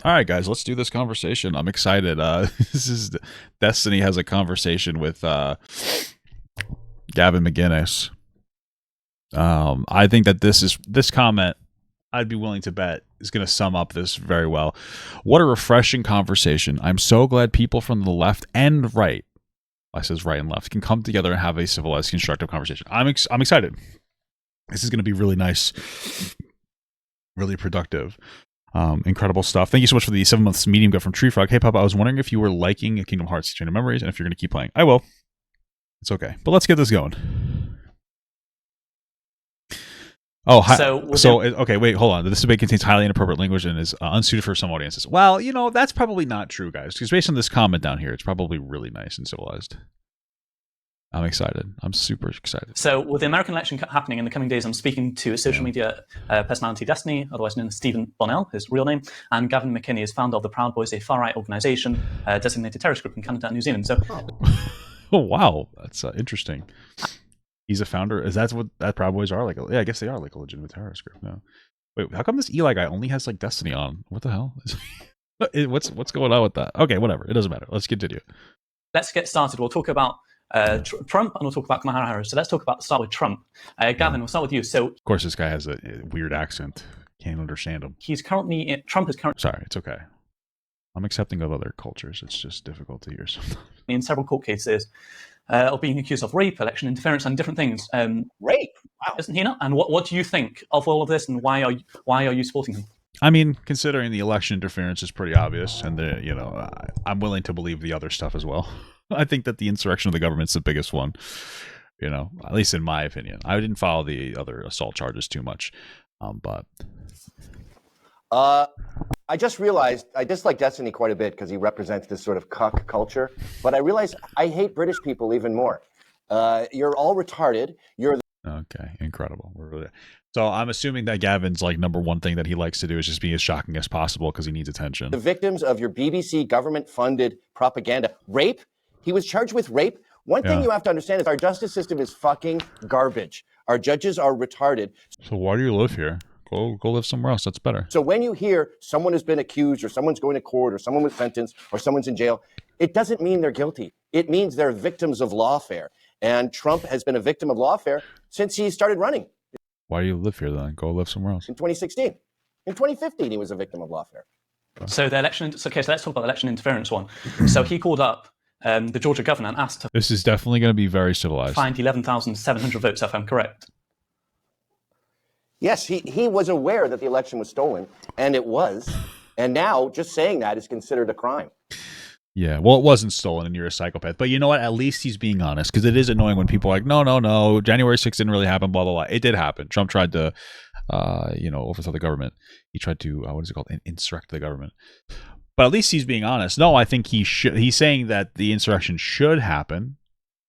All right, guys, let's do this conversation. I'm excited. This is Destiny has a conversation with Gavin McGinnis. I think that this comment, I'd be willing to bet, is going to sum up this very well. What a refreshing conversation. I'm so glad people from the left and right, I says right and left, can come together and have a civilized, constructive conversation. I'm excited. This is going to be really nice, really productive. Incredible stuff. Thank you so much for the 7 months medium gift from Tree Frog. Hey, Papa, I was wondering if you were liking Kingdom Hearts Chain of Memories and if you're going to keep playing. I will. It's okay. But let's get this going. Oh, okay, wait, hold on. This debate contains highly inappropriate language and is unsuited for some audiences. Well, that's probably not true, guys, because based on this comment down here, it's probably really nice and civilized. I'm excited. I'm super excited. So with the American election happening in the coming days, I'm speaking to social media personality Destiny, otherwise known as Stephen Bonnell, his real name, and Gavin McKinney is founder of the Proud Boys, a far-right organisation, designated terrorist group in Canada and New Zealand. So, oh wow, that's interesting. He's a founder. Is that what that Proud Boys are like? Yeah, I guess they are like a legitimate terrorist group. No, wait, how come this Eli guy only has like Destiny on? What the hell? What's going on with that? Okay, whatever. It doesn't matter. Let's continue. Let's get started. We'll talk about Trump and we'll talk about Kamala Harris. So let's start with Trump. Gavin, we'll start with you. So, of course, this guy has a weird accent. Can't understand him. Trump is currently. Sorry, it's okay. I'm accepting of other cultures. It's just difficult to hear sometimes. In several court cases of being accused of rape, election interference, and different things. Rape? Wow. Isn't he not? And what do you think of all of this, and why are you supporting him? I mean, considering the election interference is pretty obvious, and I'm willing to believe the other stuff as well. I think that the insurrection of the government's the biggest one, at least in my opinion. I didn't follow the other assault charges too much, but I just realized I dislike Destiny quite a bit because he represents this sort of cuck culture, but I realize I hate British people even more. You're all retarded. Okay, incredible. So I'm assuming that Gavin's like number one thing that he likes to do is just be as shocking as possible because he needs attention. The victims of your BBC government-funded propaganda. Rape? He was charged with rape. One thing you have to understand is our justice system is fucking garbage. Our judges are retarded. So why do you live here? Go live somewhere else. That's better. So when you hear someone has been accused or someone's going to court or someone was sentenced or someone's in jail, it doesn't mean they're guilty. It means they're victims of lawfare. And Trump has been a victim of lawfare since he started running. Why do you live here then? Go live somewhere else. In 2016. In 2015, he was a victim of lawfare. So the election. So let's talk about the election interference one. So he called up the Georgia governor and asked to. This is definitely going to be very civilized. Find 11,700 votes, if I'm correct. Yes, he was aware that the election was stolen, and it was. And now just saying that is considered a crime. Yeah, well, it wasn't stolen, and you're a psychopath. But you know what? At least he's being honest, because it is annoying when people are like, no, January 6th didn't really happen, blah, blah, blah. It did happen. Trump tried to, overthrow the government. He tried to, insurrect the government. But at least he's being honest. No, I think he's saying that the insurrection should happen,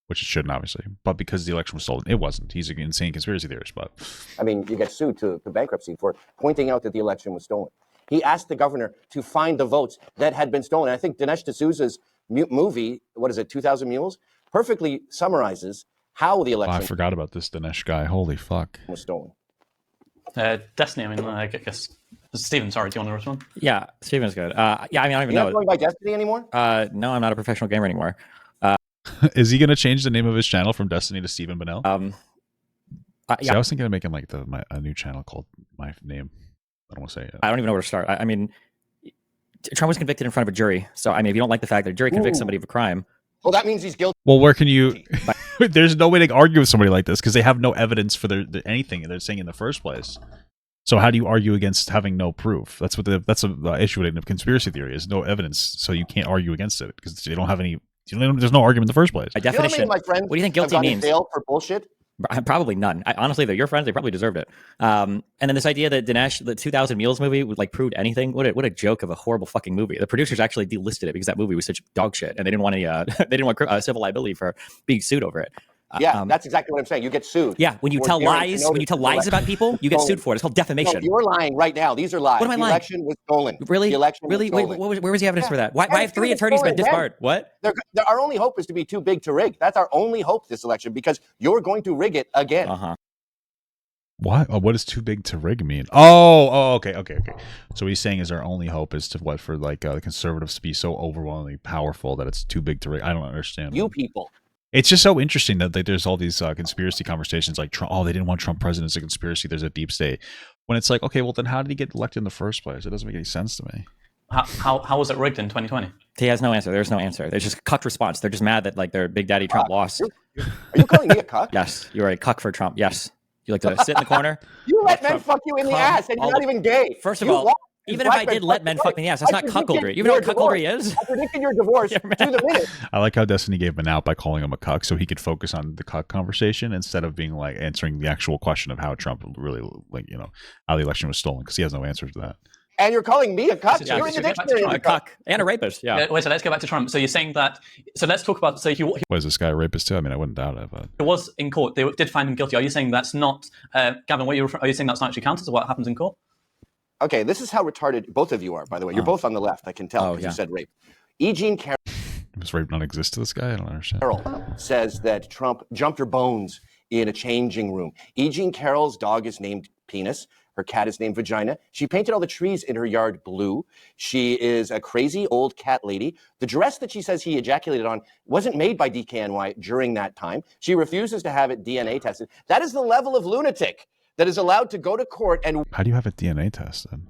which it shouldn't, obviously. But because the election was stolen, it wasn't. He's an insane conspiracy theorist. But I mean, you get sued to bankruptcy for pointing out that the election was stolen. He asked the governor to find the votes that had been stolen. I think Dinesh D'Souza's movie, 2,000 Mules, perfectly summarizes how the election... I forgot about this Dinesh guy. Holy fuck. ...was stolen. Destiny, I guess... Steven, sorry, do you want to respond? Yeah, Steven's good. I don't even know. You're not going by Destiny anymore? No, I'm not a professional gamer anymore. Is he going to change the name of his channel from Destiny to Stephen Bonnell? Yeah. I was thinking of making like a new channel called my name. I don't want to say it. I don't even know where to start. I mean, Trump was convicted in front of a jury. So, I mean, if you don't like the fact that a jury convicts somebody of a crime. Well, that means he's guilty. Well, where can you... There's no way to argue with somebody like this because they have no evidence for anything they're saying in the first place. So how do you argue against having no proof? That's the issue with a conspiracy theory is no evidence. So you can't argue against it because they don't have any... There's no argument in the first place. By definition, you know, my friend, what do you think guilty means? Jail for bullshit? Probably none. Honestly, they're your friends. They probably deserved it. And then this idea that Dinesh, the 2,000 Mules movie, would like proved anything. What a joke of a horrible fucking movie. The producers actually delisted it because that movie was such dog shit, and they didn't want civil liability for being sued over it. Yeah, that's exactly what I'm saying. You get sued. Yeah, when you tell lies, about people, you get sued for it. It's called defamation. No, you're lying right now. These are lies. What am I lying? The election was stolen. Really? The election really? was stolen. Wait, where was the evidence for that? Why have 3 attorneys been disbarred? What? Our only hope is to be too big to rig. That's our only hope this election because you're going to rig it again. What? Oh, what does too big to rig mean? Oh, okay. So what he's saying is our only hope is to what for like the conservatives to be so overwhelmingly powerful that it's too big to rig. I don't understand. You people. It's just so interesting that there's all these conspiracy conversations like Trump. Oh, they didn't want Trump president as a conspiracy. There's a deep state. When it's like, okay, well then how did he get elected in the first place? It doesn't make any sense to me. How was it rigged in 2020? He has no answer. There's no answer. There's just a cuck response. They're just mad that like their big daddy Trump lost. Are you calling me a cuck? Yes, you are a cuck for Trump. Yes, you like to sit in the corner. You let men fuck you in the ass, and you're not even gay. First of You all, lost. even if I did let men fuck me in the ass, that's not cuckoldry. You know what cuckoldry is? I predicted your divorce to the minute. I like how Destiny gave him an out by calling him a cuck so he could focus on the cuck conversation instead of being like answering the actual question of how Trump really, like, you know, how the election was stolen, because he has no answer to that. And you're calling me a cuck? Yeah, You're in the so get back dictionary. to A cuck and a rapist. Yeah. Wait, so let's go back to Trump. So you're saying that. So let's talk about. So he Was this guy a rapist too? I mean, I wouldn't doubt it, but was in court. They did find him guilty. Are you saying that's not, Gavin? Are you saying that's not actually counted as what happens in court? Okay, this is how retarded both of you are, by the way. You're both on the left, I can tell, because you said rape. E. Jean does rape not exist to this guy? I don't understand. Carroll says that Trump jumped her bones in a changing room. E. Jean Carroll's dog is named Penis. Her cat is named Vagina. She painted all the trees in her yard blue. She is a crazy old cat lady. The dress that she says he ejaculated on wasn't made by DKNY during that time. She refuses to have it DNA tested. That is the level of lunatic that is allowed to go to court and How do you have it DNA tested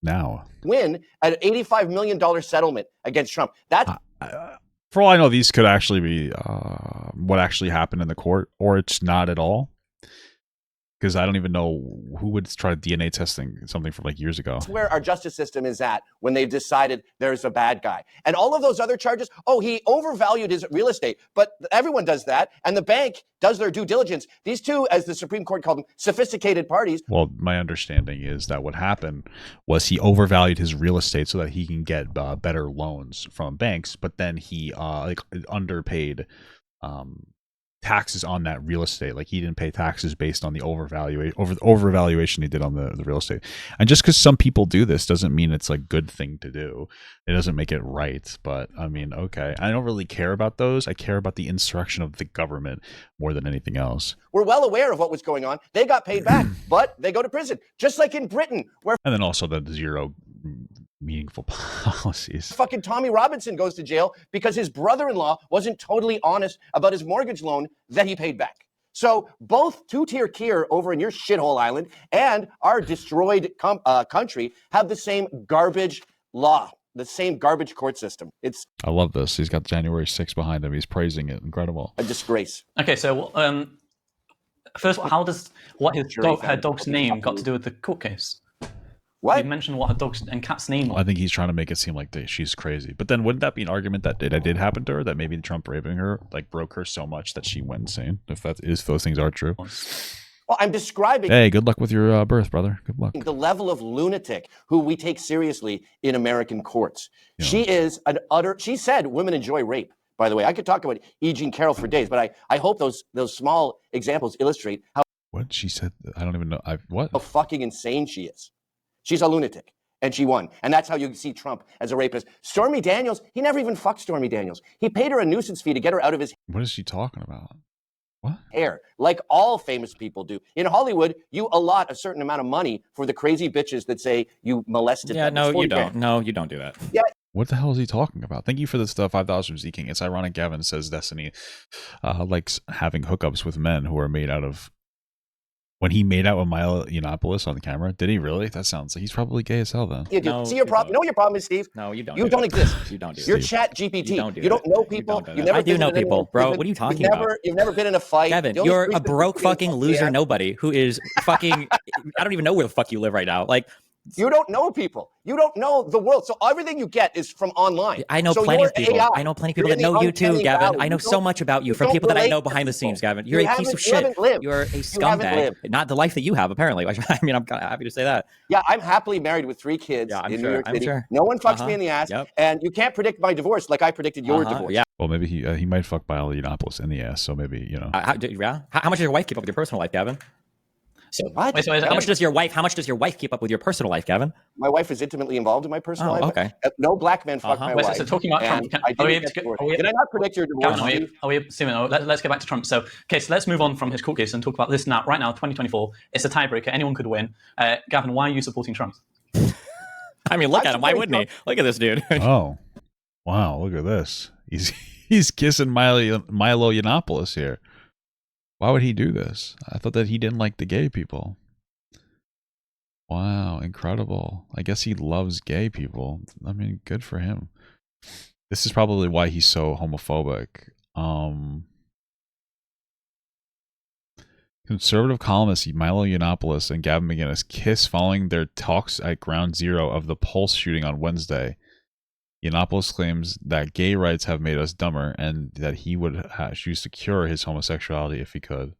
now? win an $85 million settlement against Trump. That's For all I know, these could actually be what actually happened in the court, or it's not at all. Because I don't even know who would try DNA testing something from like years ago. where our justice system is at when they've decided there's a bad guy. And all of those other charges, oh, he overvalued his real estate. But everyone does that. And the bank does their due diligence. These two, as the Supreme Court called them, sophisticated parties. Well, my understanding is that what happened was he overvalued his real estate so that he can get better loans from banks. But then he like underpaid taxes on that real estate. Like he didn't pay taxes based on the overvaluation he did on the real estate. And just because some people do this doesn't mean it's a good thing to do. It doesn't make it right. But I mean, okay, I don't really care about those. I care about the insurrection of the government more than anything else. We're well aware of what was going on. They got paid back, but they go to prison, just like in Britain, where And then also the zero meaningful policies. fucking Tommy Robinson goes to jail because his brother-in-law wasn't totally honest about his mortgage loan that he paid back. So both two-tier Kier over in your shithole island and our destroyed country have the same garbage law, the same garbage court system. It's I love this. He's got January 6th behind him. He's praising it. Incredible. a disgrace. Okay, so first of all, how does her dog's name got to do with the court case? What? You mentioned what her dog's and cat's name was. I think he's trying to make it seem like she's crazy. But then wouldn't that be an argument that it did happen to her? That maybe Trump raping her like broke her so much that she went insane? If those things are true. Well, I'm describing Hey, good luck with your birth, brother. Good luck. the level of lunatic who we take seriously in American courts. Yeah. She is she said women enjoy rape, by the way. I could talk about E. Jean Carroll for days, but I hope those small examples illustrate What she said? I don't even know. What? how fucking insane she is. She's a lunatic, and she won. And that's how you see Trump as a rapist. Stormy Daniels, he never even fucked Stormy Daniels. He paid her a nuisance fee to get her out of his What is she talking about? What? hair, like all famous people do. In Hollywood, you allot a certain amount of money for the crazy bitches that say you molested Yeah, them. no, It's you 40 don't. grand. No, you don't do that. What the hell is he talking about? Thank you for the stuff. $5 from Z King. It's ironic Gavin says Destiny likes having hookups with men who are made out of. When he made out with Milo Yiannopoulos on the camera, did he really? That sounds like he's probably gay as hell then. You do. No, See your you problem? don't. You know what your problem is, Steve? No, you don't. You do don't that. exist. You don't do You're that. Chat GPT. You don't do You don't that. know You people. don't do You've that. never I do know visited people, anyone. bro. What are you talking about? You've never been in a fight. Kevin, The only you're a reason broke you fucking loser yeah. nobody who is fucking. I don't even know where the fuck you live right now. Like, You don't know people. You don't know the world. So everything you get is from online. I know So plenty you're of people. AI. I know plenty of people You're that in know the you too, uncanny Gavin. valley. I know You so don't- much about you you from don't people that I relate know to behind the people. scenes, Gavin. You You're a piece haven't- of you shit. haven't lived. You're a haven't scumbag. lived. Not the life that you have, apparently. I mean, I'm kind of happy to say that. Yeah, I'm happily married with 3 kids Yeah, I'm in sure. New York I'm City. sure. No one fucks me in the ass. Yep. And you can't predict my divorce like I predicted your divorce. Yeah. Well, maybe he might fuck Milo Yiannopoulos in the ass. So maybe How much does your wife keep up with your personal life, Gavin? So, What? How much does your wife keep up with your personal life, Gavin? My wife is intimately involved in my personal life. Okay. No black men fuck my Wait, wife. so talking about Trump, Did I not predict your divorce, Gavin, Steve? Stephen, let's get back to Trump. So, okay, so let's move on from his court case and talk about this now. Right now, 2024, it's a tiebreaker. Anyone could win. Gavin, why are you supporting Trump? I mean, look at him. Why wouldn't he? Look at this dude. Oh, wow! Look at this. He's kissing Milo Yiannopoulos here. Why would he do this? I thought that he didn't like the gay people. Wow, incredible. I guess he loves gay people. I mean, good for him. This is probably why he's so homophobic. Conservative columnists Milo Yiannopoulos and Gavin McInnes kiss following their talks at Ground Zero of the Pulse shooting on Wednesday. Yiannopoulos claims that gay rights have made us dumber and that he would choose to cure his homosexuality if he could.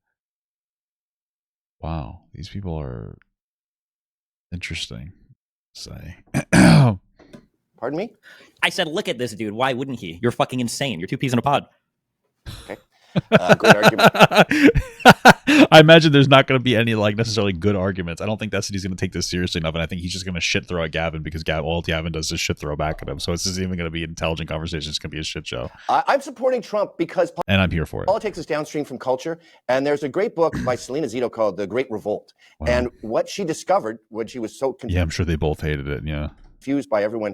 Wow, these people are interesting. Say. Pardon me? I said, look at this dude. Why wouldn't he? You're fucking insane. You're two peas in a pod. Okay. Great argument. I imagine there's not going to be any like necessarily good arguments. I don't think that's he's going to take this seriously enough, and I think he's just going to shit throw at Gavin because all Gavin does is shit throw back at him. So it's just even going to be an intelligent conversation. It's going to be a shit show. I'm supporting Trump because and I'm here for it. Politics is downstream from culture, and there's a great book by Selena Zito called The Great Revolt. Wow. And what she discovered when she was so yeah, I'm sure they both hated it. Yeah, confused by everyone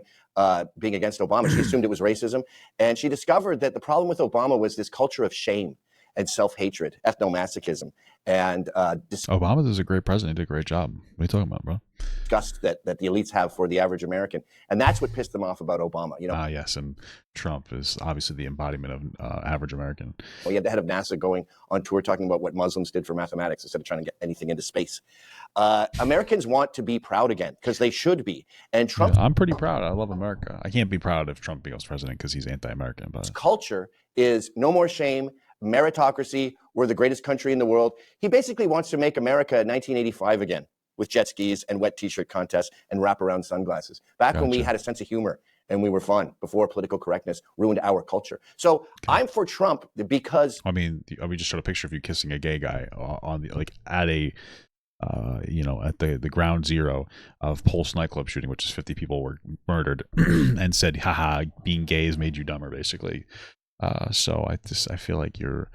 being against Obama, she assumed it was racism, and she discovered that the problem with Obama was this culture of shame and self-hatred, ethnomasochism, and Obama is a great president. He did a great job. What are you talking about, bro? Disgust that the elites have for the average American, and that's what pissed them off about Obama. You know, yes, and Trump is obviously the embodiment of average American. Well, you had the head of NASA going on tour talking about what Muslims did for mathematics instead of trying to get anything into space. Americans want to be proud again because they should be, and Trump. Yeah, I'm pretty proud. I love America. I can't be proud if Trump becomes president because he's anti-American. But culture is no more shame. Meritocracy, we're the greatest country in the world. He basically wants to make America 1985 again with jet skis and wet t-shirt contests and wraparound sunglasses. Back when we had a sense of humor and we were fun before political correctness ruined our culture. So I'm for Trump because... I mean, we just showed a picture of you kissing a gay guy on the at a... at the ground zero of Pulse nightclub shooting, which is 50 people were murdered, and said, haha, being gay has made you dumber, basically. So I feel like you're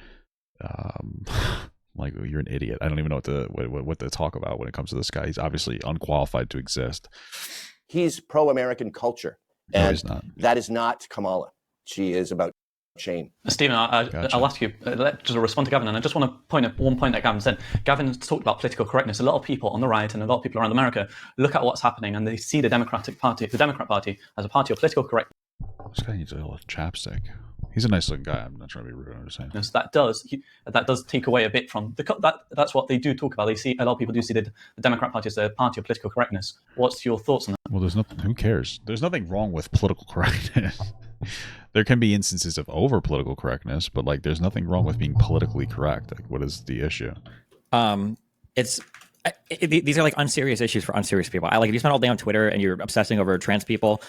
like you're an idiot. I don't even know what to talk about when it comes to this guy. He's obviously unqualified to exist. He's pro-American culture, and no, he's not. That is not Kamala. She is about shame. Stephen, I'll ask you to respond to Gavin, and I just want to point out one point that Gavin said. Gavin talked about political correctness. A lot of people on the right and a lot of people around America look at what's happening and they see the Democrat Party, as a party of political correctness. This guy needs a little chapstick. He's a nice looking guy. I'm not trying to be rude. I'm just saying. That does take away a bit from that's what they do talk about. They see a lot of people do see the Democrat Party as a party of political correctness. What's your thoughts on that? Well, there's nothing. Who cares? There's nothing wrong with political correctness. There can be instances of over political correctness, but like, there's nothing wrong with being politically correct. Like, what is the issue? These are like unserious issues for unserious people. If you spend all day on Twitter and you're obsessing over trans people,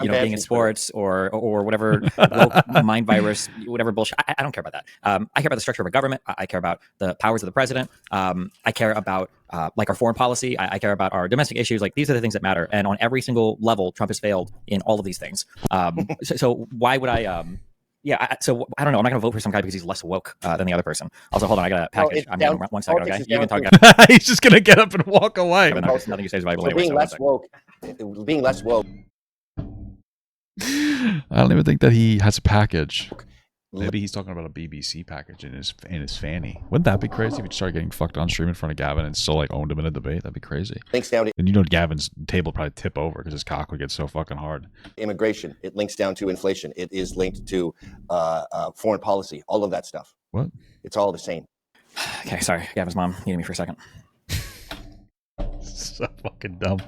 being in sports or whatever woke mind virus, whatever bullshit. I don't care about that. I care about the structure of a government. I care about the powers of the president. I care about our foreign policy. I care about our domestic issues. Like, these are the things that matter. And on every single level, Trump has failed in all of these things. So why would I? So I don't know. I'm not going to vote for some guy because he's less woke than the other person. Also, hold on. I got a package. I'm going 1 second, okay? You can talk. He's just going to get up and walk away. Nothing you say is valuable anyway. Being less woke. I don't even think that he has a package. Maybe he's talking about a BBC package in his fanny. Wouldn't that be crazy if he started getting fucked on stream in front of Gavin and still like owned him in a debate? That'd be crazy. Links down to and Gavin's table would probably tip over because his cock would get so fucking hard. Immigration. It links down to inflation. It is linked to foreign policy. All of that stuff. What? It's all the same. Okay, sorry. Gavin's mom needed me for a second. So fucking dumb.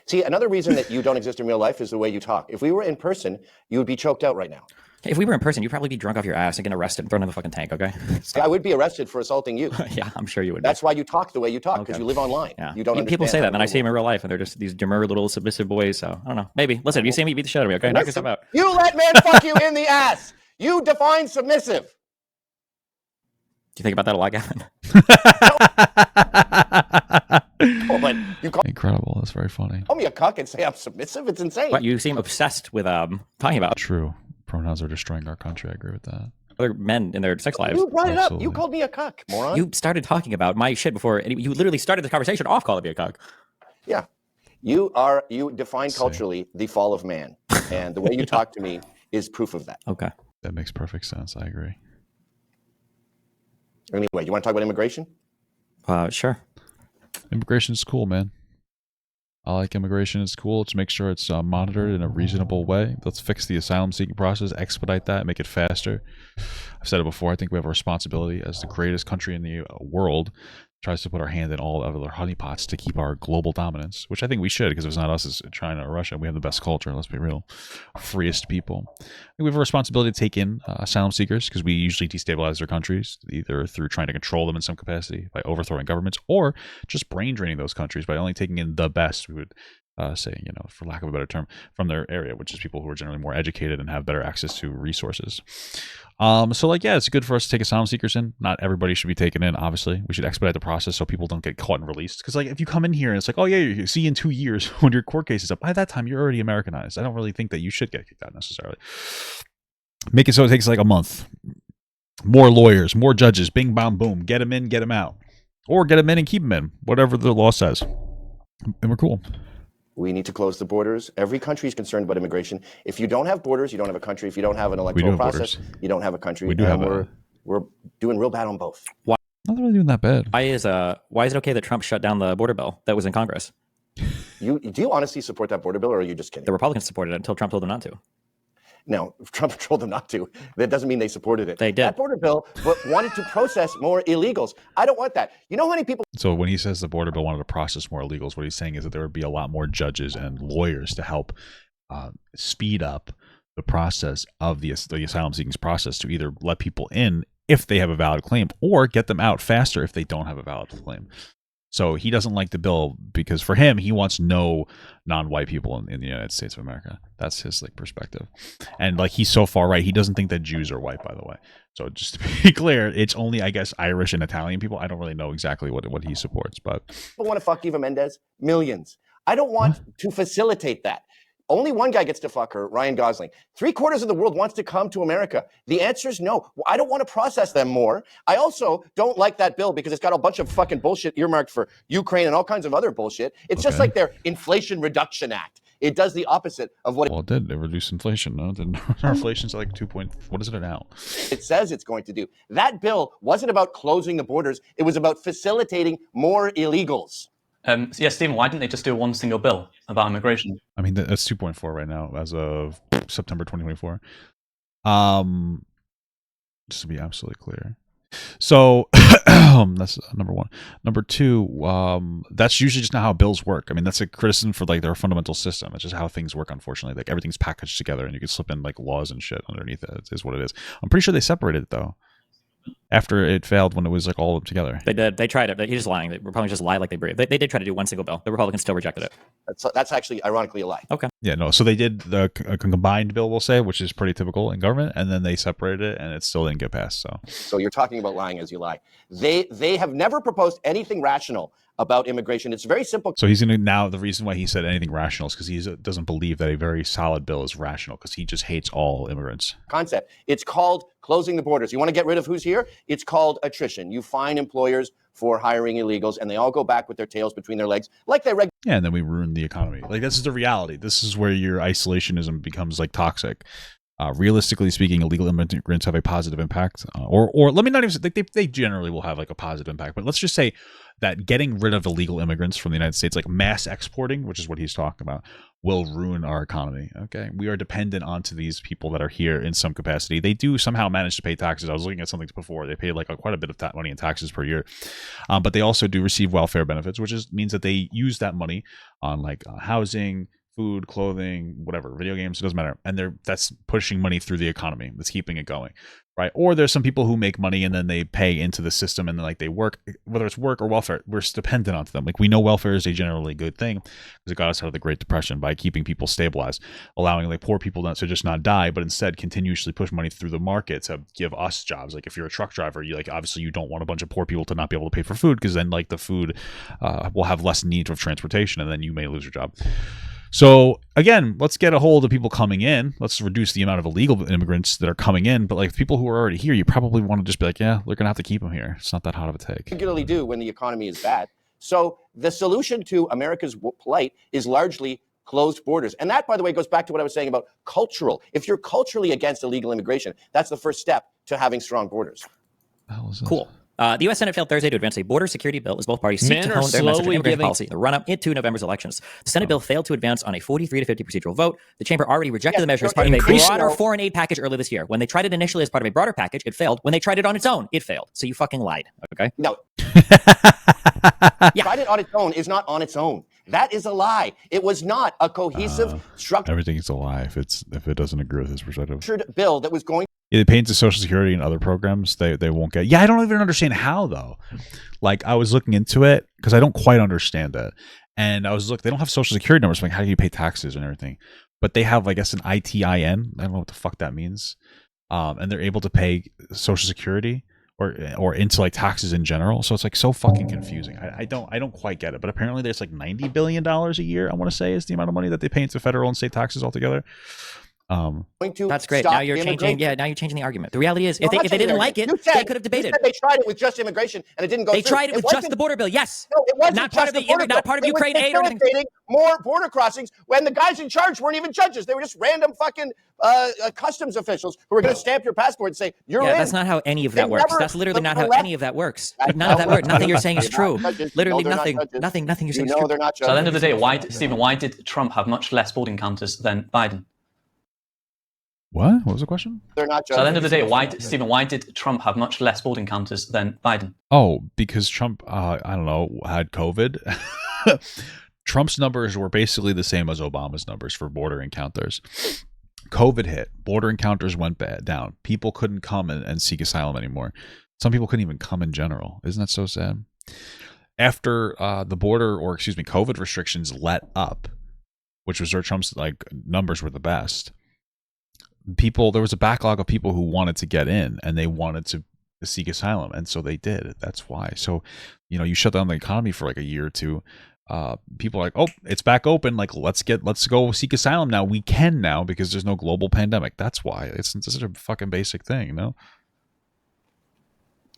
See, another reason that you don't exist in real life is the way you talk. If we were in person, you would be choked out right now. If we were in person, you'd probably be drunk off your ass and get arrested and thrown in the fucking tank, okay? I would be arrested for assaulting you. Yeah, I'm sure you would. That's why you talk the way you talk, because you live online. Yeah. You don't people say that, and then I see them in real life, and they're just these demure little submissive boys, so I don't know. Maybe. Listen, if you see me, beat the shit out of me, okay? Knock yourself out. You let men fuck you in the ass. You define submissive. Do you think about that a lot, Gavin? Oh, but you call Incredible. That's very funny. me a cuck and say I'm submissive? It's insane. What, you seem obsessed with talking about True. Pronouns are destroying our country. I agree with that. other men in their sex lives. You brought it up. Absolutely. You called me a cuck, moron. You started talking about my shit before. You literally started the conversation off calling me a cock. Yeah. You define culturally the fall of man. And the way you talk to me is proof of that. Okay. That makes perfect sense. I agree. Anyway, you want to talk about immigration? Sure. Immigration is cool, man. I like immigration. It's cool. Let's make sure it's monitored in a reasonable way. Let's fix the asylum seeking process, expedite that, make it faster. I've said it before. I think we have a responsibility as the greatest country in the world tries to put our hand in all of their honeypots to keep our global dominance, which I think we should, because if it's not us, it's China or Russia. We have the best culture. Let's be real. Freest people. I think we have a responsibility to take in asylum seekers, because we usually destabilize their countries, either through trying to control them in some capacity by overthrowing governments, or just brain draining those countries by only taking in the best, we would say, for lack of a better term, from their area, which is people who are generally more educated and have better access to resources. It's good for us to take asylum seekers in. Not everybody should be taken in, obviously. We should expedite the process so people don't get caught and released. Because, if you come in here and it's like, oh, yeah, you see in 2 years when your court case is up, by that time, you're already Americanized. I don't really think that you should get kicked out necessarily. Make it so it takes like a month. More lawyers, more judges, bing, bam, boom. Get them in, get them out. Or get them in and keep them in, whatever the law says. And we're cool. We need to close the borders. Every country is concerned about immigration. If you don't have borders, you don't have a country. If you don't have an electoral process, you don't have a country. We do have we're doing real bad on both. Not really doing that bad. Why is it okay that Trump shut down the border bill that was in Congress? Do you honestly support that border bill, or are you just kidding? The Republicans supported it until Trump told them not to. No, Trump told them not to. That doesn't mean they supported it. They did. That border bill wanted to process more illegals. I don't want that. You know how many people... So when he says the border bill wanted to process more illegals, what he's saying is that there would be a lot more judges and lawyers to help speed up the process of the asylum seeking process, to either let people in if they have a valid claim, or get them out faster if they don't have a valid claim. So he doesn't like the bill because for him, he wants no non-white people in the United States of America. That's his perspective. And he's so far right, he doesn't think that Jews are white, by the way. So just to be clear, it's only, I guess, Irish and Italian people. I don't really know exactly what he supports, but people want to fuck Eva Mendes? Millions. I don't want to facilitate that. Only one guy gets to fuck her, Ryan Gosling. 3/4 of the world wants to come to America. The answer is no. I don't want to process them more. I also don't like that bill because it's got a bunch of fucking bullshit earmarked for Ukraine and all kinds of other bullshit. It's just like their Inflation Reduction Act. It does the opposite of what it did. It reduced inflation. No, our inflation's like 2 point. What is it now? It says it's going to do. That bill wasn't about closing the borders. It was about facilitating more illegals. Stephen, why didn't they just do one single bill about immigration? I mean, that's 2.4 right now as of September 2024. Just to be absolutely clear. So that's number one. Number two, that's usually just not how bills work. I mean, that's a criticism for their fundamental system. It's just how things work, unfortunately. Everything's packaged together and you can slip in laws and shit underneath it. It is what it is. I'm pretty sure they separated it though. After it failed when it was all together. They did. They tried it. He's just lying. The Republicans just lie like they breathe. They did try to do one single bill. The Republicans still rejected it. That's actually, ironically, a lie. Okay. Yeah, no. So they did a combined bill, we'll say, which is pretty typical in government, and then they separated it, and it still didn't get passed. So you're talking about lying as you lie. They have never proposed anything rational about immigration. It's very simple. So he's going to now, the reason why he said anything rational is because he doesn't believe that a very solid bill is rational, because he just hates all immigrants. Concept. It's called closing the borders. You want to get rid of who's here? It's called attrition. You fine employers for hiring illegals, and they all go back with their tails between their legs like they regularly. Yeah, and then we ruin the economy. This is the reality. This is where your isolationism becomes toxic. Realistically speaking, illegal immigrants have a positive impact, or let me not even say they generally will have a positive impact. But let's just say that getting rid of illegal immigrants from the United States, mass exporting, which is what he's talking about, will ruin our economy. Okay, we are dependent onto these people that are here in some capacity. They do somehow manage to pay taxes. I was looking at something before. They pay quite a bit of money in taxes per year, but they also do receive welfare benefits, which means that they use that money on housing, food, clothing, whatever, video games, it doesn't matter. And that's pushing money through the economy. That's keeping it going. Right. Or there's some people who make money and then they pay into the system and then like they work, whether it's work or welfare, we're dependent on them. Like we know welfare is a generally good thing because it got us out of the Great Depression by keeping people stabilized, allowing like poor people to just not die, but instead continuously push money through the market to give us jobs. Like if you're a truck driver, you like obviously you don't want a bunch of poor people to not be able to pay for food because then like the food will have less need of transportation and then you may lose your job. So again, let's get a hold of people coming in. Let's reduce the amount of illegal immigrants that are coming in. But like people who are already here, you probably want to just be like, yeah, they're going to have to keep them here. It's not that hot of a take. Regularly do when the economy is bad. So the solution to America's plight is largely closed borders. And that, by the way, goes back to what I was saying about cultural. If you're culturally against illegal immigration, that's the first step to having strong borders. Cool. The U.S. Senate failed Thursday to advance a border security bill as both parties seek to hone their message of immigration policy in the run-up into November's elections. The Senate bill failed to advance on a 43-50 procedural vote. The chamber already rejected the measure as part of a broader foreign aid package earlier this year. When they tried it initially as part of a broader package, it failed. When they tried it on its own, it failed. So you fucking lied, okay? No. Tried it on its own is not on its own. That is a lie. It was not a cohesive structured Everything's a lie if it doesn't agree with his perspective. bill that was going. Yeah, they pay into Social Security and other programs. They won't get. Yeah, I don't even understand how though. Like I was looking into it because I don't quite understand it, and I was they don't have Social Security numbers. So like, how do you pay taxes and everything? But they have, I guess, an ITIN. I don't know what the fuck that means. And they're able to pay Social Security or into like taxes in general. So it's like so fucking confusing. I don't quite get it. But apparently there's like $90 billion a year, I want to say, is the amount of money that they pay into federal and state taxes altogether. That's great. Now you're changing. Yeah, now you're changing the argument. The reality is, if they didn't like it, they could have debated. You said they tried it with just immigration and it didn't go through. They tried it with just the border bill. Yes. No, it wasn't not part of the not part of Ukraine aid or anything. More border crossings when the guys in charge weren't even judges. They were just random fucking customs officials who were going to stamp your passport and say you're in. That's not how any of that works. That's literally not how any of that works. None of that works. Nothing you're saying is true. Literally nothing. Nothing you're saying is true. They're not judges. So at the end of the day, why did Trump have much less border encounters than Biden? What was the question? They're not judges. So at the end of the day, why did Trump have much less border encounters than Biden? Oh, because Trump, I don't know, had COVID. Trump's numbers were basically the same as Obama's numbers for border encounters. COVID hit. Border encounters went down. People couldn't come and seek asylum anymore. Some people couldn't even come in general. Isn't that so sad? After the border, or excuse me, COVID restrictions let up, which was where Trump's like numbers were the best. There was a backlog of people who wanted to get in and they wanted to seek asylum, and so they did. That's why. So, you shut down the economy for like a year or two. People are like, oh, it's back open. Like, let's go seek asylum now. We can now because there's no global pandemic. That's why. It's such a fucking basic thing,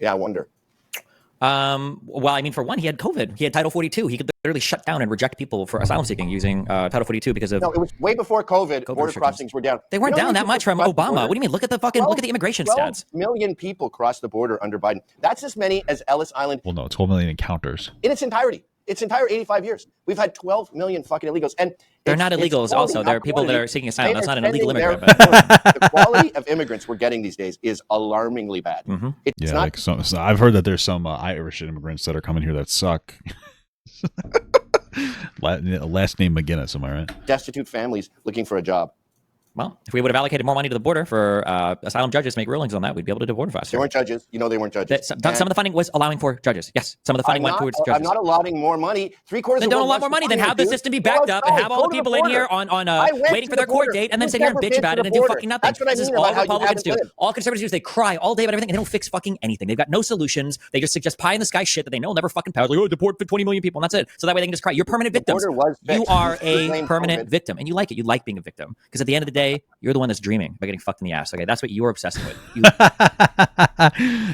Yeah, I wonder. Well, I mean, for one, he had COVID. He had Title 42. He could literally shut down and reject people for asylum seeking using Title 42 because of. No, it was way before COVID. Border crossings were down. They weren't down that much from Obama. What do you mean? Look at the immigration stats. 12 million people crossed the border under Biden. That's as many as Ellis Island. Well, no, 12 million encounters in its entirety. Its entire 85 years. We've had 12 million fucking illegals. And they're not illegals also. They're people that are seeking asylum. That's not an illegal immigrant. The quality of immigrants we're getting these days is alarmingly bad. Mm-hmm. It's not. Like I've heard that there's some Irish immigrants that are coming here that suck. Last name McGinnis, am I right? Destitute families looking for a job. Well, if we would have allocated more money to the border for asylum judges to make rulings on that, we'd be able to do border faster. They weren't judges. They weren't judges. Some of the funding was allowing for judges. Yes, some of the funding went towards judges. I'm not allotting more money. Three-quarters then of don't allot more money. Then have the system be backed up and have all the people in here on waiting for their court date and then sit here and bitch about it and do fucking nothing. That's what I mean. This is all Republicans do. All conservatives do is they cry all day about everything and they don't fix fucking anything. They've got no solutions. They just suggest pie in the sky shit that they know will never fucking pass. Like, deport 20 million people and that's it. So that way they can just cry. You're permanent victims. You are a permanent victim and you like it. You like being a victim because at the end of the day, you're the one that's dreaming by getting fucked in the ass. Okay, that's what you're obsessed with.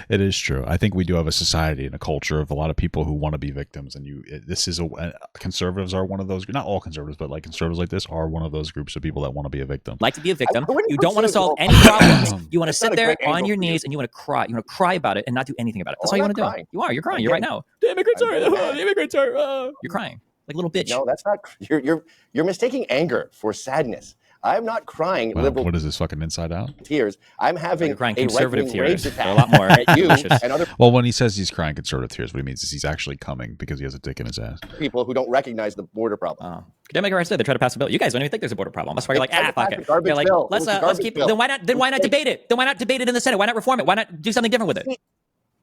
It is true. I think we do have a society and a culture of a lot of people who want to be victims, and conservatives are one of those. Not all conservatives, but like conservatives like this are one of those groups of people that want to be a victim. Like to be a victim. You don't want to solve any problems. You want to sit there on your knees and you want to cry. You want to cry about it and not do anything about it. That's all you want to do. You are. You're crying. You're right now. The immigrants are. The immigrants are. You're crying like a little bitch. No, that's not. You're mistaking anger for sadness. I'm not crying Wow, liberal what is this, fucking Inside Out? tears. I'm having You're crying a conservative right-wing rage tears. attack They're a lot more at you malicious. and other Well, when he says he's crying conservative tears, what he means is he's actually coming because he has a dick in his ass. people who don't recognize the border problem. Academic rights, they try to pass a bill. You guys don't even think there's a border problem. That's why you're like, tried to fuck pass it. a garbage You're like, bill. It let's was a let's garbage keep. bill. Then why not debate it? Then why not debate it in the Senate? Why not reform it? Why not do something different with it?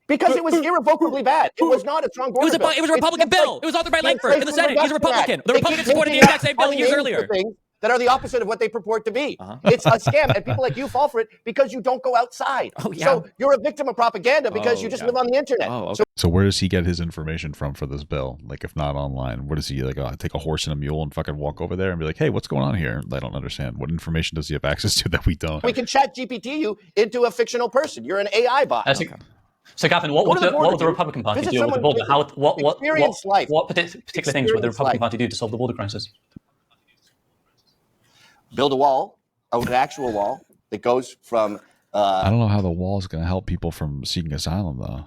Because it was irrevocably bad. It was not a strong border bill. It was a Republican bill. It was authored by Langford in the Senate. He's a Republican. The Republicans supported the exact same bill years earlier. Things that are the opposite of what they purport to be. It's a scam, and people like you fall for it because you don't go outside. Oh, yeah. So you're a victim of propaganda because you just live on the internet. Oh, okay. So where does he get his information from for this bill? Like, if not online, what does he like? Take a horse and a mule and fucking walk over there and be like, "Hey, what's going on here?" I don't understand. What information does he have access to that we don't? We can chat GPT you into a fictional person. You're an AI bot. So, Gavin, what would the Republican Party Visit do with the border? What particular things would the Republican Party do to solve the border crisis? Build a wall, an actual wall that goes from. I don't know how the wall is going to help people from seeking asylum, though.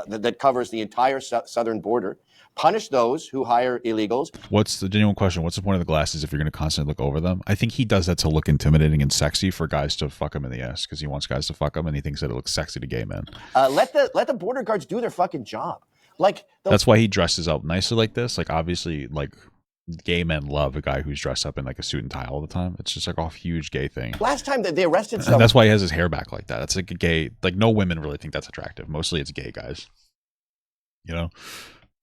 That covers the entire southern border. Punish those who hire illegals. What's the genuine question? What's the point of the glasses if you're going to constantly look over them? I think he does that to look intimidating and sexy for guys to fuck him in the ass because he wants guys to fuck him and he thinks that it looks sexy to gay men. Let the border guards do their fucking job. That's why he dresses up nicely like this. Like, obviously, like, gay men love a guy who's dressed up in like a suit and tie all the time. It's just like a huge gay thing. Last time that they arrested someone, and that's why he has his hair back like that. That's like a gay. Like, no women really think that's attractive. Mostly it's gay guys. You know.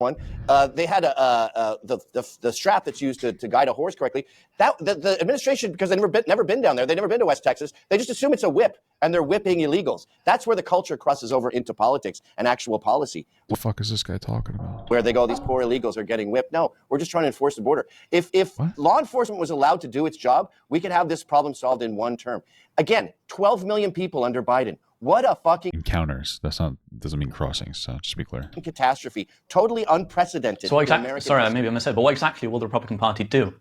They had the strap that's used to guide a horse correctly. That the administration, because they've never been down there, they've never been to West Texas. They just assume it's a whip, and they're whipping illegals. That's where the culture crosses over into politics and actual policy. What the fuck is this guy talking about? Where they go, these poor illegals are getting whipped. No, we're just trying to enforce the border. If law enforcement was allowed to do its job, we could have this problem solved in one term. Again, 12 million people under Biden. What a fucking encounters. Doesn't mean crossings. So just to be clear, catastrophe. Totally unprecedented. So what exactly? Sorry, maybe I missaid. But what exactly will the Republican Party do?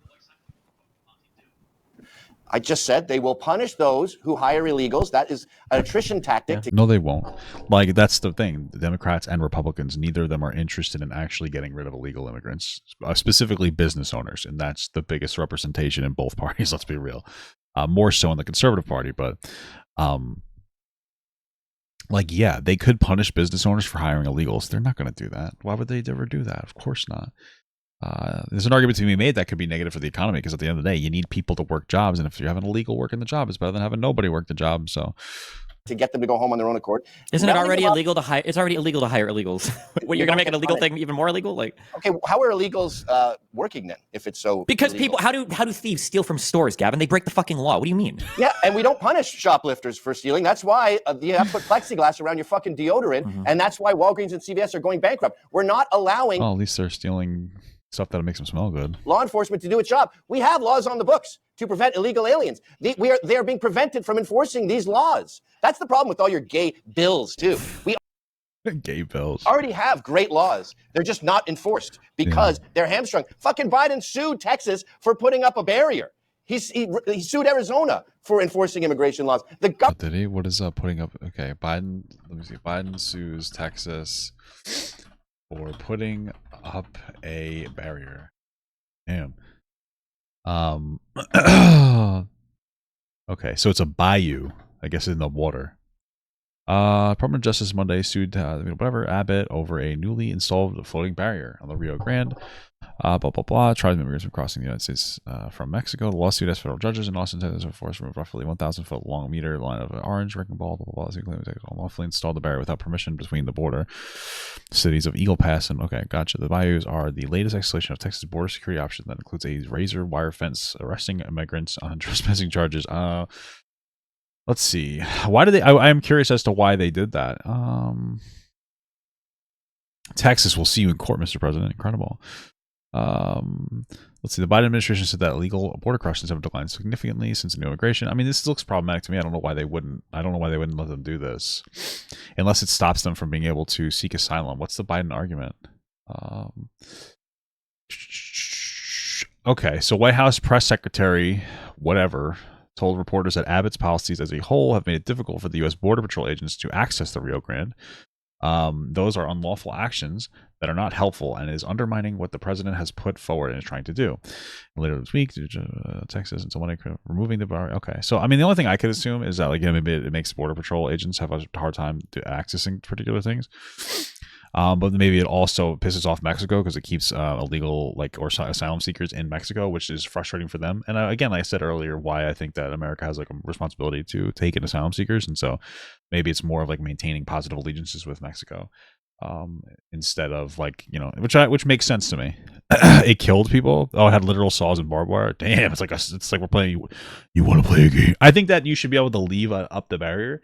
I just said they will punish those who hire illegals. That is an attrition tactic. No, they won't. Like, that's the thing. The Democrats and Republicans, neither of them are interested in actually getting rid of illegal immigrants, specifically business owners, and that's the biggest representation in both parties. Let's be real. More so in the Conservative Party, but. Like, yeah, they could punish business owners for hiring illegals. They're not going to do that. Why would they ever do that? Of course not. There's an argument to be made that could be negative for the economy because at the end of the day, you need people to work jobs. And if you're having illegal work in the job, it's better than having nobody work the job. So to get them to go home on their own accord. Isn't it already illegal to hire? It's already illegal to hire illegals. What, you're going to make an illegal thing even more illegal? Like, okay, how are illegals working then? If it's so because illegal? people, how do thieves steal from stores, Gavin? They break the fucking law. What do you mean? Yeah, and we don't punish shoplifters for stealing. That's why you have to put plexiglass around your fucking deodorant, and that's why Walgreens and CVS are going bankrupt. We're not allowing. Well, at least they're stealing stuff that makes them smell good. Law enforcement to do its job. We have laws on the books to prevent illegal aliens. They are being prevented from enforcing these laws. That's the problem with all your gay bills, too. We gay bills already have great laws. They're just not enforced because they're hamstrung. Fucking Biden sued Texas for putting up a barrier. He sued Arizona for enforcing immigration laws. The government. Did he? What is putting up? Okay, Biden. Let me see. Biden sues Texas for putting up a barrier. Damn. Okay, so it's a bayou, I guess, in the water. Department of Justice Monday sued Abbott over a newly installed floating barrier on the Rio Grande. Blah blah blah. Tribes immigrants from crossing the United States from Mexico. The lawsuit has federal judges in Austin, Texas, for force from a roughly 1,000 foot long meter line of orange wrecking ball. Blah blah blah. Unlawfully installed the barrier without permission between the border cities of Eagle Pass and gotcha. The bayous are the latest escalation of Texas border security option that includes a razor wire fence arresting immigrants on trespassing charges. Let's see. Why did they? I am curious as to why they did that. Texas will see you in court, Mr. President. Incredible. Let's see. The Biden administration said that illegal border crossings have declined significantly since new immigration. I mean, this looks problematic to me. I don't know why they wouldn't let them do this, unless it stops them from being able to seek asylum. What's the Biden argument? Okay, so White House press secretary, whatever, told reporters that Abbott's policies as a whole have made it difficult for the U.S. Border Patrol agents to access the Rio Grande. Those are unlawful actions that are not helpful and is undermining what the president has put forward and is trying to do. Later this week, Texas and someone removing the bar. Okay, so I mean, the only thing I could assume is that like maybe it makes border patrol agents have a hard time accessing particular things. But maybe it also pisses off Mexico because it keeps illegal or asylum seekers in Mexico, which is frustrating for them. And again, like I said earlier, why I think that America has like a responsibility to take in asylum seekers, and so maybe it's more of like maintaining positive allegiances with Mexico instead of like which makes sense to me. It killed people. Oh, it had literal saws and barbed wire. Damn, it's like we're playing. You want to play a game? I think that you should be able to leave up the barrier.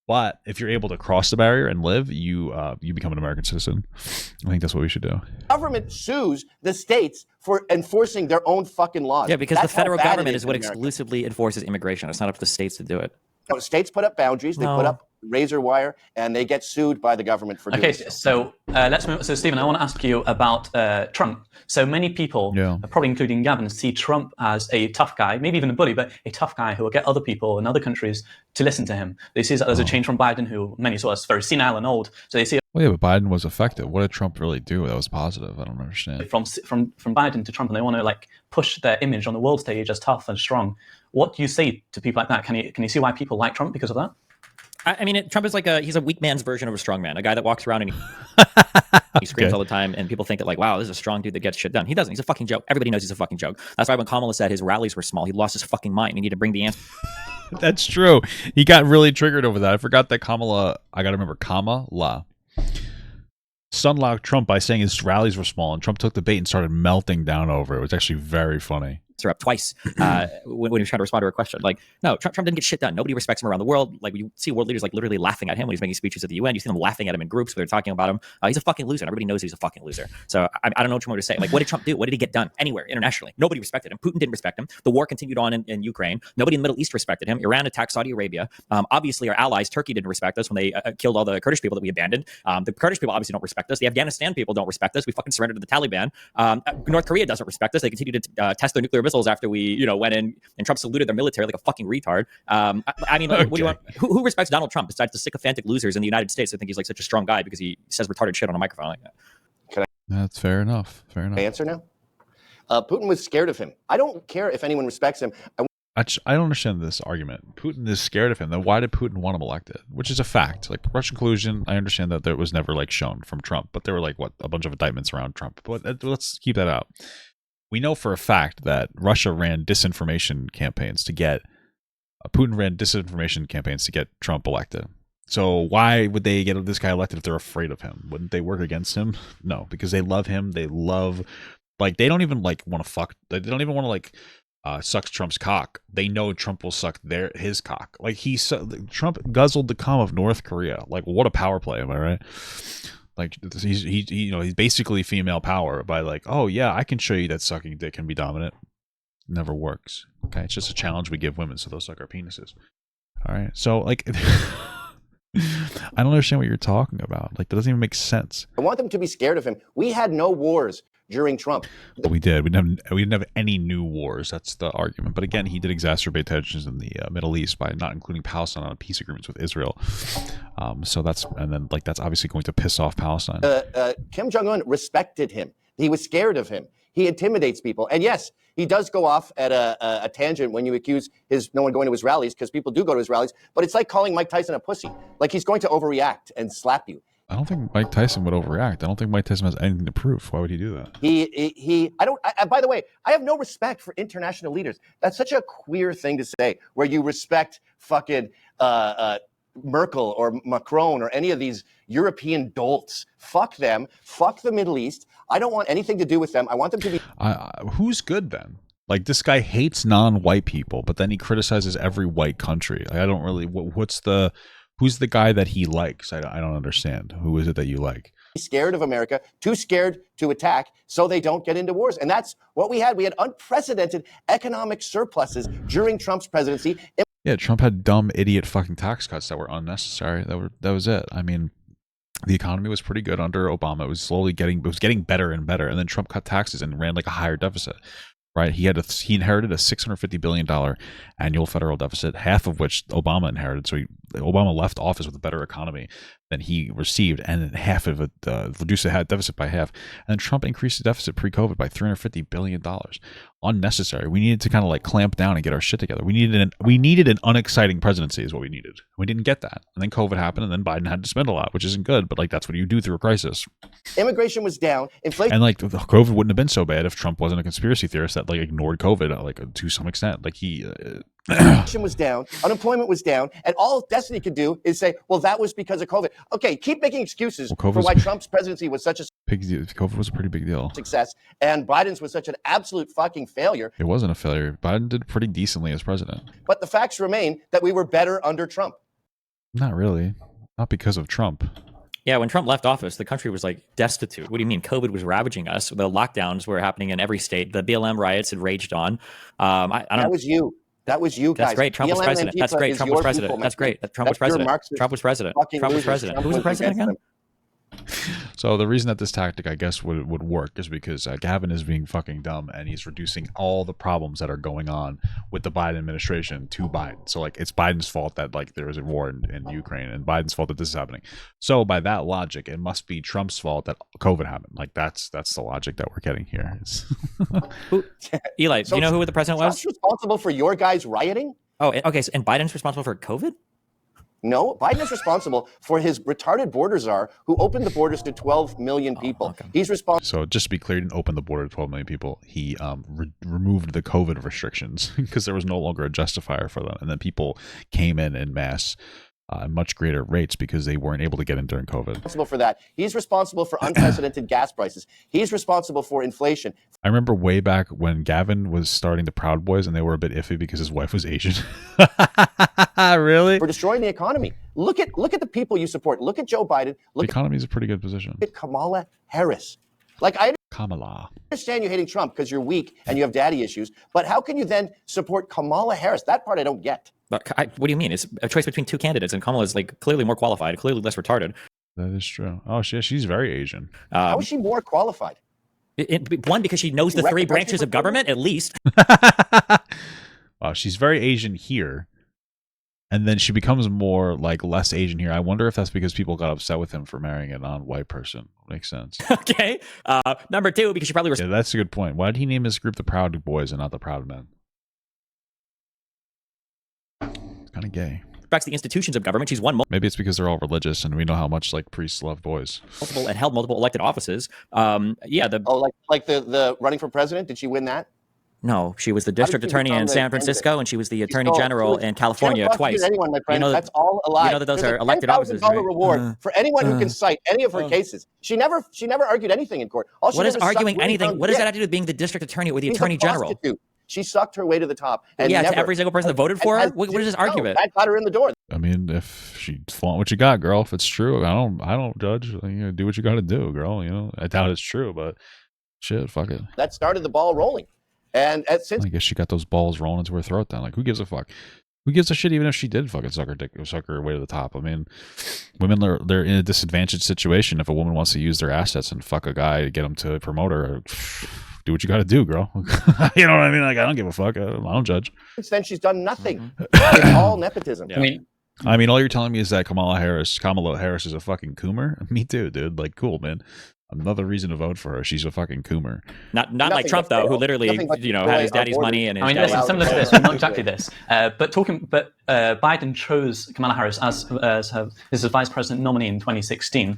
But if you're able to cross the barrier and live, you become an American citizen. I think that's what we should do. Government sues the states for enforcing their own fucking laws. Yeah, because That's the federal how bad government it is what in America. exclusively enforces immigration. It's not up to the states to do it. No, states put up boundaries. They put up razor wire, and they get sued by the government for doing so. So let's move. So, Stephen, I want to ask you about Trump. So many people, probably including Gavin, see Trump as a tough guy, maybe even a bully, but a tough guy who will get other people in other countries to listen to him. They see that as a change from Biden, who many saw as very senile and old. So they see Well, yeah, but Biden was effective. What did Trump really do that was positive? I don't understand. from Biden to Trump, and they want to like push their image on the world stage as tough and strong. What do you say to people like that? Can you see why people like Trump because of that? I mean, Trump is he's a weak man's version of a strong man, a guy that walks around and he screams all the time, and people think that wow, this is a strong dude that gets shit done. He doesn't. He's a fucking joke. Everybody knows he's a fucking joke. That's why when Kamala said his rallies were small, he lost his fucking mind. He needed to bring the answer. That's true. He got really triggered over that. I forgot that Kamala sunlocked Trump by saying his rallies were small, and Trump took the bait and started melting down over it. It was actually very funny. Up twice when he was trying to respond to a question. No, Trump didn't get shit done. Nobody respects him around the world. You see world leaders literally laughing at him when he's making speeches at the UN. You see them laughing at him in groups where they're talking about him. He's a fucking loser, and everybody knows he's a fucking loser. So I don't know what you want to say. What did Trump do? What did he get done anywhere internationally? Nobody respected him. Putin didn't respect him. The war continued on in Ukraine. Nobody in the Middle East respected him. Iran attacked Saudi Arabia. Obviously, our allies, Turkey, didn't respect us when they killed all the Kurdish people that we abandoned. The Kurdish people obviously don't respect us. The Afghanistan people don't respect us. We fucking surrendered to the Taliban. North Korea doesn't respect us. They continue to test their nuclear missiles after we, went in and Trump saluted their military like a fucking retard. I mean, what do you want? Who respects Donald Trump besides the sycophantic losers in the United States that think he's such a strong guy because he says retarded shit on a microphone like that? That's fair enough. Fair enough. Answer now. Putin was scared of him. I don't care if anyone respects him. I don't understand this argument. Putin is scared of him. Then why did Putin want him elected? Which is a fact. Russian collusion, I understand that there was never shown from Trump, but there were a bunch of indictments around Trump. But let's keep that out. We know for a fact that Russia ran disinformation campaigns to get Putin ran disinformation campaigns to get Trump elected. So why would they get this guy elected if they're afraid of him? Wouldn't they work against him? No, because they love him. They love they don't even want to fuck. They don't even want to suck Trump's cock. They know Trump will suck his cock. Trump guzzled the cum of North Korea. What a power play, am I right? He's basically female power by oh yeah, I can show you that sucking dick can be dominant. Never works. Okay, it's just a challenge we give women so they'll suck our penises. All right, so I don't understand what you're talking about. That doesn't even make sense. I want them to be scared of him. We had no wars during Trump. We did. We didn't have any new wars. That's the argument. But again, he did exacerbate tensions in the Middle East by not including Palestine on peace agreements with Israel. So that's obviously going to piss off Palestine. Kim Jong-un respected him. He was scared of him. He intimidates people. And yes, he does go off at a tangent when you accuse no one going to his rallies, because people do go to his rallies. But it's like calling Mike Tyson a pussy. He's going to overreact and slap you. I don't think Mike Tyson would overreact. I don't think Mike Tyson has anything to prove. Why would he do that? By the way, I have no respect for international leaders. That's such a queer thing to say, where you respect fucking Merkel or Macron or any of these European dolts. Fuck them. Fuck the Middle East. I don't want anything to do with them. I want them to be... who's good then? This guy hates non-white people, but then he criticizes every white country. I don't really... Who's the guy that he likes? I don't understand. Who is it that you like? Scared of America, too scared to attack, so they don't get into wars. And that's what we had. We had unprecedented economic surpluses during Trump's presidency. Yeah, Trump had dumb, idiot fucking tax cuts that were unnecessary. That was it. I mean, the economy was pretty good under Obama. It was getting better and better. And then Trump cut taxes and ran a higher deficit. Right, he inherited a $650 billion annual federal deficit, half of which Obama inherited. So Obama left office with a better economy than he received, and then half of it reduced the deficit by half. And then Trump increased the deficit pre-COVID by $350 billion. Unnecessary. We needed to kind of like clamp down and get our shit together. We needed an unexciting presidency is what we needed. We didn't get that. And then COVID happened, and then Biden had to spend a lot, which isn't good, but like that's what you do through a crisis. Immigration was down. Inflation. And like COVID wouldn't have been so bad if Trump wasn't a conspiracy theorist that like ignored COVID like to some extent. Like he Inflation was down, unemployment was down, and all Destiny could do is say, well, that was because of COVID. Okay, keep making excuses for why Trump's presidency was such a big deal. COVID was a pretty big deal. Success, and Biden's was such an absolute fucking failure. It wasn't a failure. Biden did pretty decently as president. But the facts remain that we were better under Trump. Not really. Not because of Trump. Yeah, when Trump left office, the country was like destitute. What do you mean? COVID was ravaging us. The lockdowns were happening in every state. The BLM riots had raged on. I don't. That was you. That was you guys. That's great. Trump was president. That's great. Trump was president. That's great. Trump was president. Trump was president. Trump was president. Who was the president again? So the reason that this tactic, I guess, would work is because Gavin is being fucking dumb, and he's reducing all the problems that are going on with the Biden administration to Biden. So like it's Biden's fault that like there is a war in Ukraine, and Biden's fault that this is happening. So by that logic, it must be Trump's fault that COVID happened. Like that's the logic that we're getting here. Eli, do you know who the president was? Trump's responsible for your guys rioting? Oh, okay. And Biden's responsible for COVID? No, Biden is responsible for his retarded border czar who opened the borders to 12 million people. Okay. He's responsible. So just to be clear, he didn't open the border to 12 million people. He removed the COVID restrictions because there was no longer a justifier for them. And then people came in mass at much greater rates because they weren't able to get in during COVID. Responsible for that. He's responsible for unprecedented gas prices. He's responsible for inflation. I remember way back when Gavin was starting the Proud Boys and they were a bit iffy because his wife was Asian. Really? For destroying the economy. Look at the people you support. Look at Joe Biden. The economy is a pretty good position. Look at Kamala Harris. Like I understand you hating Trump because you're weak and you have daddy issues, but how can you then support Kamala Harris? That part I don't get. But what do you mean? It's a choice between two candidates, and Kamala is like clearly more qualified, clearly less retarded. That is true. Oh, she's very Asian. How is she more qualified? One, because she knows the three branches of government, at least. Wow, she's very Asian here. And then she becomes more like less Asian here. I wonder if that's because people got upset with him for marrying a non-white person. Makes sense. Okay. Number two, because she probably... Yeah, that's a good point. Why did he name his group the Proud Boys and not the Proud Men? It's kind of gay. Respects the institutions of government. She's won Maybe it's because they're all religious and we know how much like priests love boys. multiple and held multiple elected offices. Yeah. Like the running for president? Did she win that? No, she was the district attorney in San Francisco, and she was the attorney general in California twice. Anyone, my friend. That's all a lie. You know that those are elected offices, $10,000 right? reward for anyone who can cite any of her cases. She never argued anything in court. What is arguing anything? What does that have to do with being the district attorney or the attorney general? She sucked her way to the top. And to every single person that voted for her. What is this argument? That got her in the door. I mean, if she flaunt what you got, girl. If it's true, I don't judge. You do what you got to do, girl. You know, I doubt it's true, but shit, fuck it. That started the ball rolling. And since I guess she got those balls rolling into her throat then. Like, who gives a fuck? Who gives a shit even if she did fucking suck her way to the top? I mean, women, they're in a disadvantaged situation if a woman wants to use their assets and fuck a guy to get him to promote her. Do what you got to do, girl. You know what I mean? Like, I don't give a fuck. I don't judge. Then she's done nothing. It's all nepotism. Yeah. I mean, all you're telling me is that Kamala Harris is a fucking coomer? Me too, dude. Like, cool, man. Another reason to vote for her. She's a fucking coomer. Not like Trump though, who literally had his daddy's money and his. I mean, listen, similar to this, not exactly this, but Biden chose Kamala Harris as his vice president nominee in 2016. In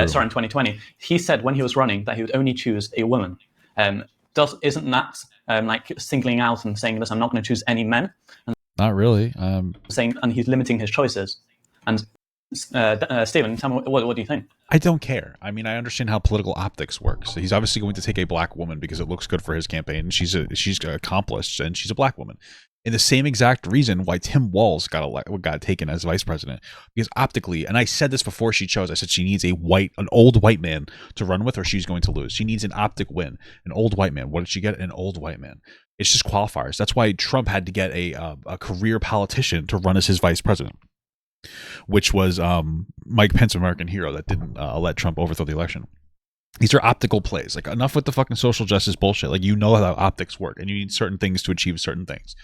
2020, he said when he was running that he would only choose a woman. Isn't that like singling out and saying, "Listen, I'm not going to choose any men"? Not really. Saying, and he's limiting his choices. And Stephen, tell me what do you think? I don't care. I mean, I understand how political optics work. So he's obviously going to take a black woman because it looks good for his campaign. She's accomplished and she's a black woman. And the same exact reason why Tim Walz got taken as vice president, because optically, and I said this before she chose, I said she needs an old white man to run with, or she's going to lose. She needs an optic win, an old white man. What did she get? An old white man. It's just qualifiers. That's why Trump had to get a career politician to run as his vice president, which was Mike Pence, American hero, that didn't let Trump overthrow the election. These are optical plays. Like, enough with the fucking social justice bullshit. Like, you know how optics work, and you need certain things to achieve certain things.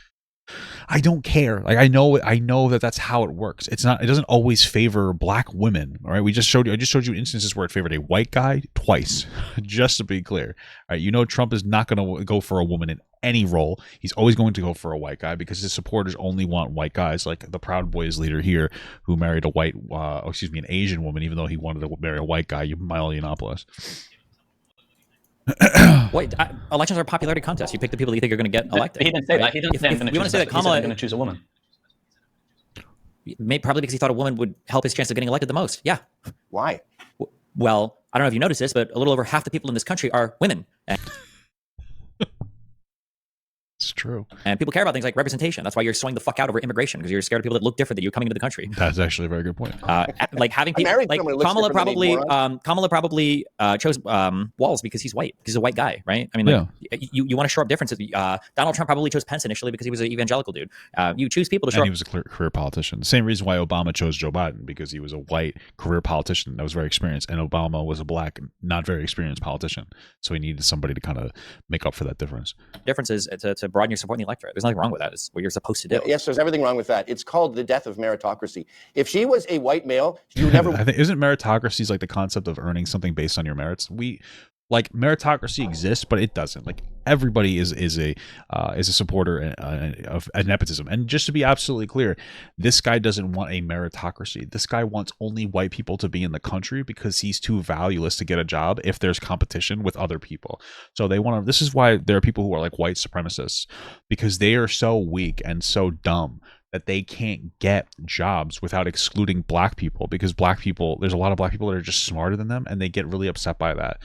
I don't care. Like I know that that's how it works. It doesn't always favor black women. All right. I just showed you instances where it favored a white guy twice, just to be clear. All right. Trump is not going to go for a woman in any role. He's always going to go for a white guy because his supporters only want white guys, like the Proud Boys leader here, who married an Asian woman, even though he wanted to marry a white guy, Milo Yiannopoulos. Wait, elections are a popularity contest. You pick the people that you think are going to get elected. He didn't say that. He didn't say we want to say that Kamala going to choose a woman. Probably because he thought a woman would help his chance of getting elected the most. Yeah. Why? Well, I don't know if you noticed this, but a little over half the people in this country are women. It's true. And people care about things like representation. That's why you're swinging the fuck out over immigration, because you're scared of people that look different that you're coming into the country. That's actually a very good point. Like having people like Kamala probably chose Walz because he's white, because he's a white guy, right? I mean, like, you want to shore up differences. Donald Trump probably chose Pence initially because he was an evangelical dude. You choose people to shore up. And he was a career politician. The same reason why Obama chose Joe Biden, because he was a white career politician that was very experienced, and Obama was a black, not very experienced politician. So he needed somebody to kind of make up for that difference. Differences to broaden your support in the electorate. There's nothing wrong with that. It's what you're supposed to do. Yes, there's everything wrong with that. It's called the death of meritocracy. If she was a white male, you never. I think isn't meritocracy like the concept of earning something based on your merits? Like meritocracy exists, but it doesn't. Like everybody is a supporter of nepotism. And just to be absolutely clear, this guy doesn't want a meritocracy. This guy wants only white people to be in the country because he's too valueless to get a job if there's competition with other people. So they want to. This is why there are people who are like white supremacists, because they are so weak and so dumb that they can't get jobs without excluding black people, because there's a lot of black people that are just smarter than them, and they get really upset by that,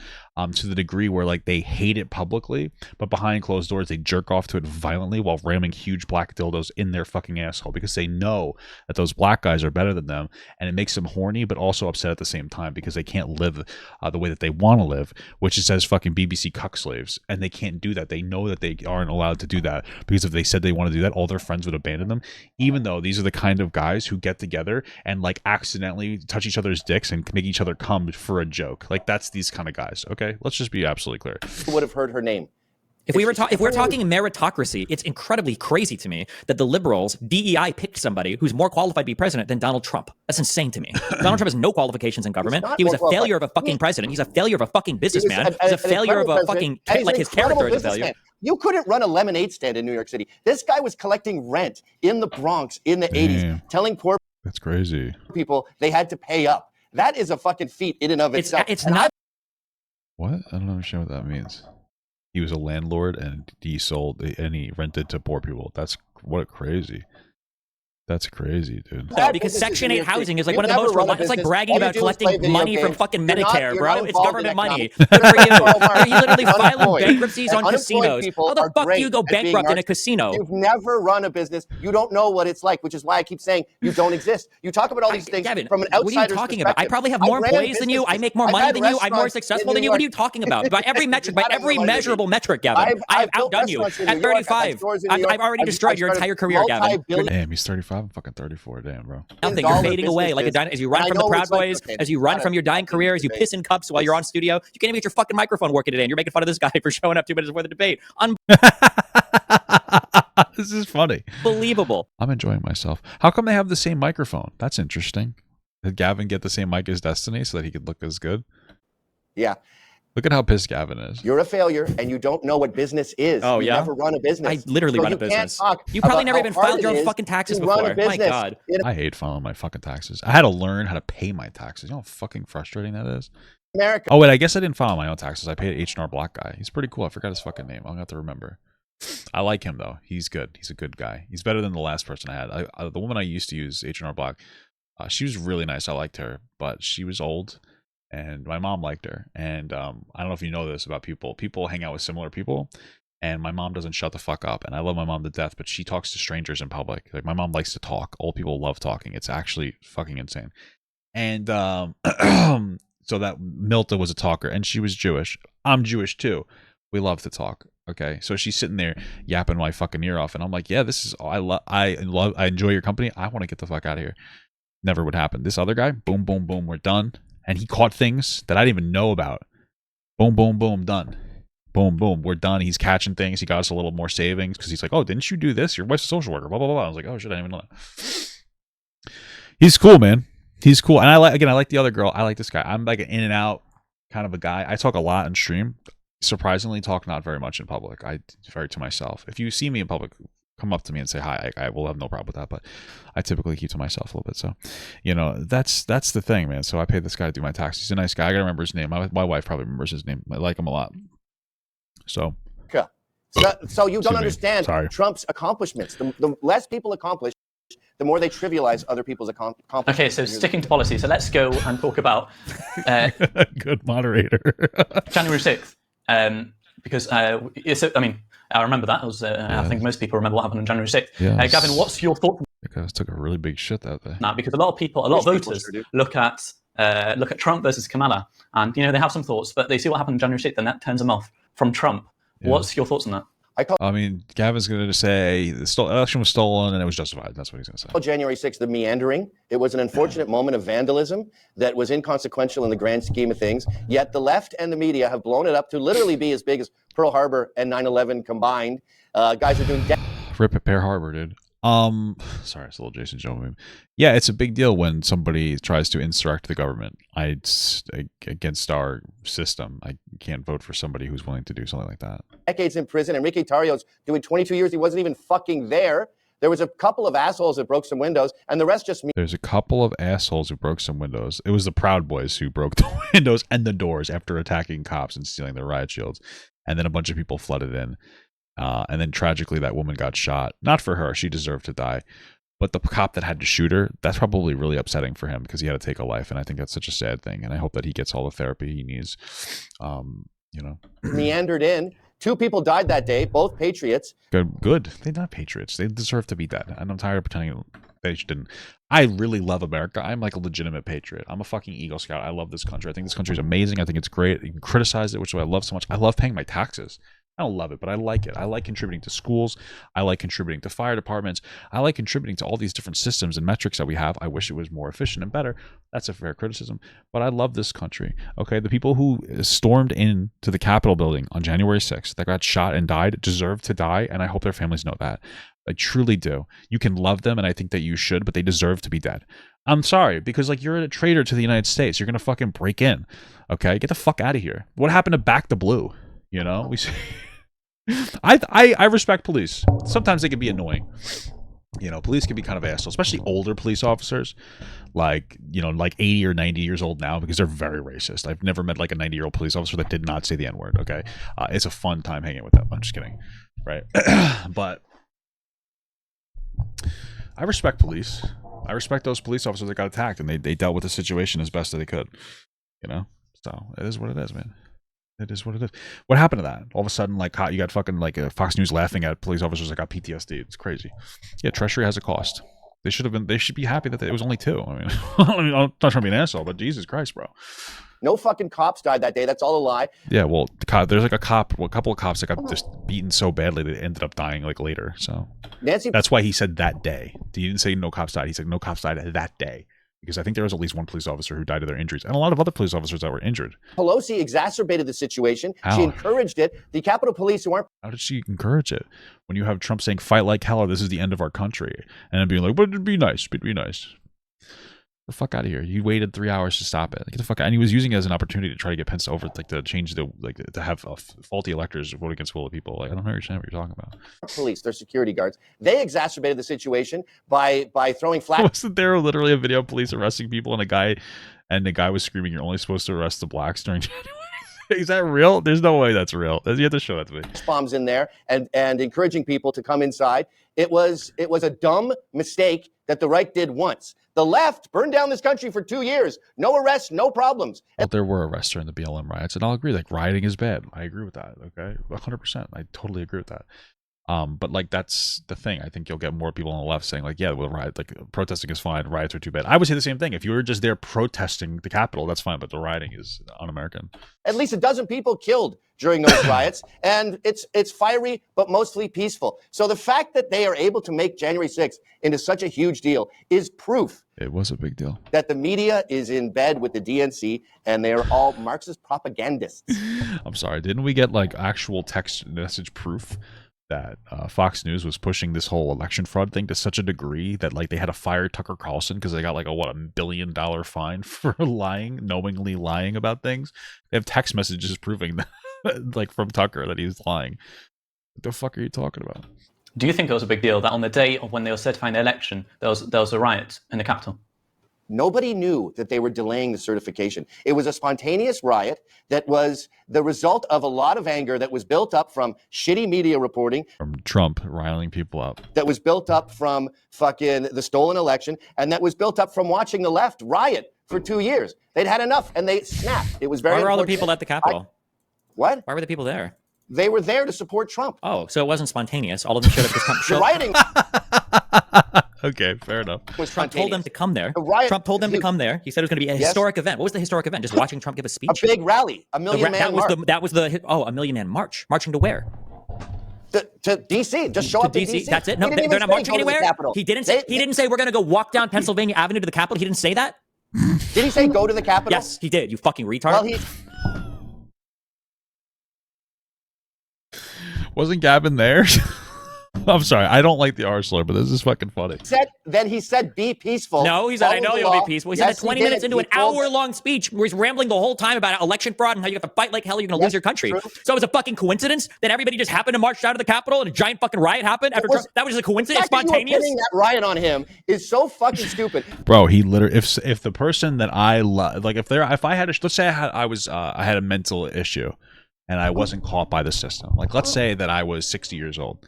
to the degree where like they hate it publicly, but behind closed doors they jerk off to it violently while ramming huge black dildos in their fucking asshole, because they know that those black guys are better than them, and it makes them horny but also upset at the same time, because they can't live the way that they want to live, which is as fucking BBC cuck slaves, and they can't do that. They know that they aren't allowed to do that, because if they said they want to do that, all their friends would abandon them, even though these are the kind of guys who get together and like accidentally touch each other's dicks and make each other come for a joke. Like that's these kind of guys. Okay, let's just be absolutely clear. Who would have heard her name? If we're talking meritocracy, it's incredibly crazy to me that the liberals, DEI, picked somebody who's more qualified to be president than Donald Trump. That's insane to me. Donald Trump has no qualifications in government. He was a failure of a fucking president. He's a failure of a fucking businessman. He's a failure of a fucking, like his character is a failure. You couldn't run a lemonade stand in New York City. This guy was collecting rent in the Bronx in the 80s, telling poor That's crazy. people they had to pay up. That is a fucking feat in and of itself. It's not. What? I don't understand what that means. He was a landlord and he rented to poor people. That's crazy. That's crazy, dude. No, because Section 8 housing is like one of the most. It's like bragging about collecting money from fucking Medicare, bro. It's government money. Good for you. He's literally filing bankruptcies on casinos. How the fuck do you go bankrupt in a casino? You've never run a business. You don't know what it's like, which is why I keep saying you don't exist. You talk about all these things Gavin, from an outsider's what are you talking about? I probably have more employees than you. I make more money than you. I'm more successful than you. What are you talking about? By every metric, by every measurable metric, Gavin, I've outdone you. At 35, I've already destroyed your entire career, Gavin. Damn, he's 35. I'm fucking 34. Damn, bro. Nothing. You're fading away like as you run from the Proud Boys, as you run from your dying career, as you piss in cups while you're on studio. You can't even get your fucking microphone working today, and you're making fun of this guy for showing up 2 minutes before the debate. This is funny. Unbelievable. I'm enjoying myself. How come they have the same microphone? That's interesting. Did Gavin get the same mic as Destiny so that he could look as good? Yeah. Look at how pissed Gavin is. You're a failure, and you don't know what business is. Oh, you never run a business. I literally run a business. You probably never even filed your own fucking taxes before. My God. I hate filing my fucking taxes. I had to learn how to pay my taxes. You know how fucking frustrating that is? America. Oh, wait, I guess I didn't file my own taxes. I paid H&R Block guy. He's pretty cool. I forgot his fucking name. I'm going to have to remember. I like him, though. He's good. He's a good guy. He's better than the last person I had. The woman I used to use, H&R Block, she was really nice. I liked her, but she was old. And my mom liked her. And I don't know if you know this about people. People hang out with similar people. And my mom doesn't shut the fuck up. And I love my mom to death, but she talks to strangers in public. Like, my mom likes to talk. Old people love talking. It's actually fucking insane. And so that Milta was a talker. And she was Jewish. I'm Jewish, too. We love to talk. Okay. So she's sitting there yapping my fucking ear off. And I'm like, yeah, this is... I enjoy your company. I want to get the fuck out of here. Never would happen. This other guy, boom, boom, boom, we're done. And he caught things that I didn't even know about. Boom, boom, boom, done. Boom, boom, we're done. He's catching things. He got us a little more savings because he's like, oh, didn't you do this? Your wife's a social worker. Blah blah blah. I was like, oh shit, I didn't even know that. He's cool, man. He's cool, and I like the other girl. I like this guy. I'm like an in and out kind of a guy. I talk a lot in stream. Surprisingly, talk not very much in public. I very to myself. If you see me in public, come up to me and say hi. I will have no problem with that. But I typically keep to myself a little bit. So, that's the thing, man. So I paid this guy to do my taxes. He's a nice guy. I gotta remember his name. My wife probably remembers his name. I like him a lot. So you don't understand Trump's accomplishments. The less people accomplish, the more they trivialize other people's accomplishments. Okay, so sticking to policy. So let's go and talk about good moderator. January 6th. Because I remember that. I think most people remember what happened on January 6th. Yes. Gavin, what's your thought? Because took a really big shit that day. Now, because a lot of voters look at Trump versus Kamala, and they have some thoughts, but they see what happened on January 6th, and that turns them off from Trump. Yeah. What's your thoughts on that? I mean, Gavin's going to say the election was stolen and it was justified. That's what he's going to say. January 6th, the meandering. It was an unfortunate moment of vandalism that was inconsequential in the grand scheme of things. Yet the left and the media have blown it up to literally be as big as Pearl Harbor and 9/11 combined. Guys are doing... Rip at Pearl Harbor, dude. Sorry, it's a little Jason Joe meme. Yeah, it's a big deal when somebody tries to insurrect the government. Against our system. I can't vote for somebody who's willing to do something like that. Decades in prison. Enrique Tarrio's doing 22 years. He wasn't even fucking there. There was a couple of assholes that broke some windows, and the rest just... There's a couple of assholes who broke some windows. It was the Proud Boys who broke the windows and the doors after attacking cops and stealing their riot shields. And then a bunch of people flooded in. And then tragically, that woman got shot. Not for her. She deserved to die. But the cop that had to shoot her, that's probably really upsetting for him because he had to take a life. And I think that's such a sad thing. And I hope that he gets all the therapy he needs. Meandered in. 2 people died that day, both patriots. Good. They're not patriots. They deserve to be dead. And I'm tired of pretending they didn't. I really love America. I'm like a legitimate patriot. I'm a fucking Eagle Scout. I love this country. I think this country is amazing. I think it's great. You can criticize it, which is what I love so much. I love paying my taxes. I don't love it, but I like it. I like contributing to schools. I like contributing to fire departments. I like contributing to all these different systems and metrics that we have. I wish it was more efficient and better. That's a fair criticism, but I love this country. Okay, the people who stormed into the Capitol building on January 6th that got shot and died deserve to die, and I hope their families know that. I truly do. You can love them, and I think that you should, but they deserve to be dead. I'm sorry, because you're a traitor to the United States. You're gonna fucking break in. Okay, get the fuck out of here. What happened to Back the Blue? We see. I respect police. Sometimes they can be annoying. Police can be kind of assholes, especially older police officers, like 80 or 90 years old now, because they're very racist. I've never met a 90-year-old police officer that did not say the N-word. Okay, it's a fun time hanging with them. I'm just kidding, right? But I respect police. I respect those police officers that got attacked and they dealt with the situation as best as they could. So it is what it is, man. It is what it is. What happened to that? All of a sudden, you got fucking Fox News laughing at police officers that got PTSD. It's crazy. Yeah, Treasury has a cost. They should be happy that it was only 2. I mean, I'm not trying to be an asshole, but Jesus Christ, bro. No fucking cops died that day. That's all a lie. Yeah, well, there's a couple of cops that got just beaten so badly they ended up dying later. So that's why he said that day. He didn't say no cops died. He said no cops died that day. Because I think there was at least one police officer who died of their injuries and a lot of other police officers that were injured. Pelosi exacerbated the situation. How? She encouraged it. The Capitol Police who aren't... How did she encourage it? When you have Trump saying, fight like hell or this is the end of our country. And then being like, but it'd be nice. It'd be nice. Get the fuck out of here. You waited 3 hours to stop it. Get the fuck out. And he was using it as an opportunity to try to get Pence over, to change to have faulty electors vote against will of people. I don't understand what you're talking about. Police, they're security guards. They exacerbated the situation by throwing flat... Wasn't there literally a video of police arresting people and the guy was screaming, you're only supposed to arrest the blacks during January? Is that real? There's no way that's real. You have to show that to me. Bombs in there and encouraging people to come inside. It was a dumb mistake that the right did once. The left burned down this country for 2 years. No arrests, no problems. Well, there were arrests during the BLM riots, and I'll agree, rioting is bad. I agree with that, okay? 100%. I totally agree with that. But like that's the thing. I think you'll get more people on the left saying like, yeah, well, riot, like protesting is fine. Riots are too bad. I would say the same thing. If you were just there protesting the Capitol, that's fine. But the rioting is un-American. At least a dozen people killed during those riots, and it's fiery but mostly peaceful. So the fact that they are able to make January 6th into such a huge deal is proof. It was a big deal. That the media is in bed with the DNC and they are all Marxist propagandists. I'm sorry. Didn't we get like actual text message proof that Fox News was pushing this whole election fraud thing to such a degree that like they had to fire Tucker Carlson because they got like $1 billion fine for knowingly lying about things? They have text messages proving that, like from Tucker, that he's lying. What the fuck are you talking about? Do you think it was a big deal that on the day of when they were certifying the election, there was a riot in the Capitol? Nobody knew that they were delaying the certification. It was a spontaneous riot that was the result of a lot of anger that was built up from shitty media reporting. From Trump riling people up. That was built up from fucking the stolen election. And that was built up from watching the left riot for 2 years. They'd had enough and they snapped. It was very Why were all the important. people at the Capitol? What? Why were the people there? They were there to support Trump. Oh, so it wasn't spontaneous. All of them showed up because Trump The showed rioting Okay, fair enough. was Trump told them spontaneous. to come there. The riot- Trump told them to come there. He said it was going to be a Yes. historic event. What was the historic event? Just watching Trump give a speech? A big rally, a million man march. That was the a million man march. Marching to where? To D.C. Just show To up in DC. D.C. That's it. No, He didn't they're even not say marching go to the anywhere. Capitol. He didn't say. He didn't say we're going to go walk down Pennsylvania Avenue to the Capitol. He didn't say that. Did he say go to the Capitol? Yes, he did. You fucking retard. Well, he Wasn't Gavin there? I'm sorry. I don't like the R slur, but this is fucking funny. said. Then he said, "Be peaceful." No, he said, I Follow know the you'll law. be peaceful. He Yes, said that 20 did. minutes into He an told them. hour-long speech where he's rambling the whole time about election fraud and how you have to fight like hell, you're going to Yes, lose your country. true. So it was a fucking coincidence that everybody just happened to march out of the Capitol and a giant fucking riot happened after Trump? That was just a The coincidence? fact that you were Spontaneous? pinning that riot on him is so fucking stupid. Bro, he literally if the person that I love, like if I had let's say I had a mental issue and I wasn't caught by the system. Like let's say that I was 60 years old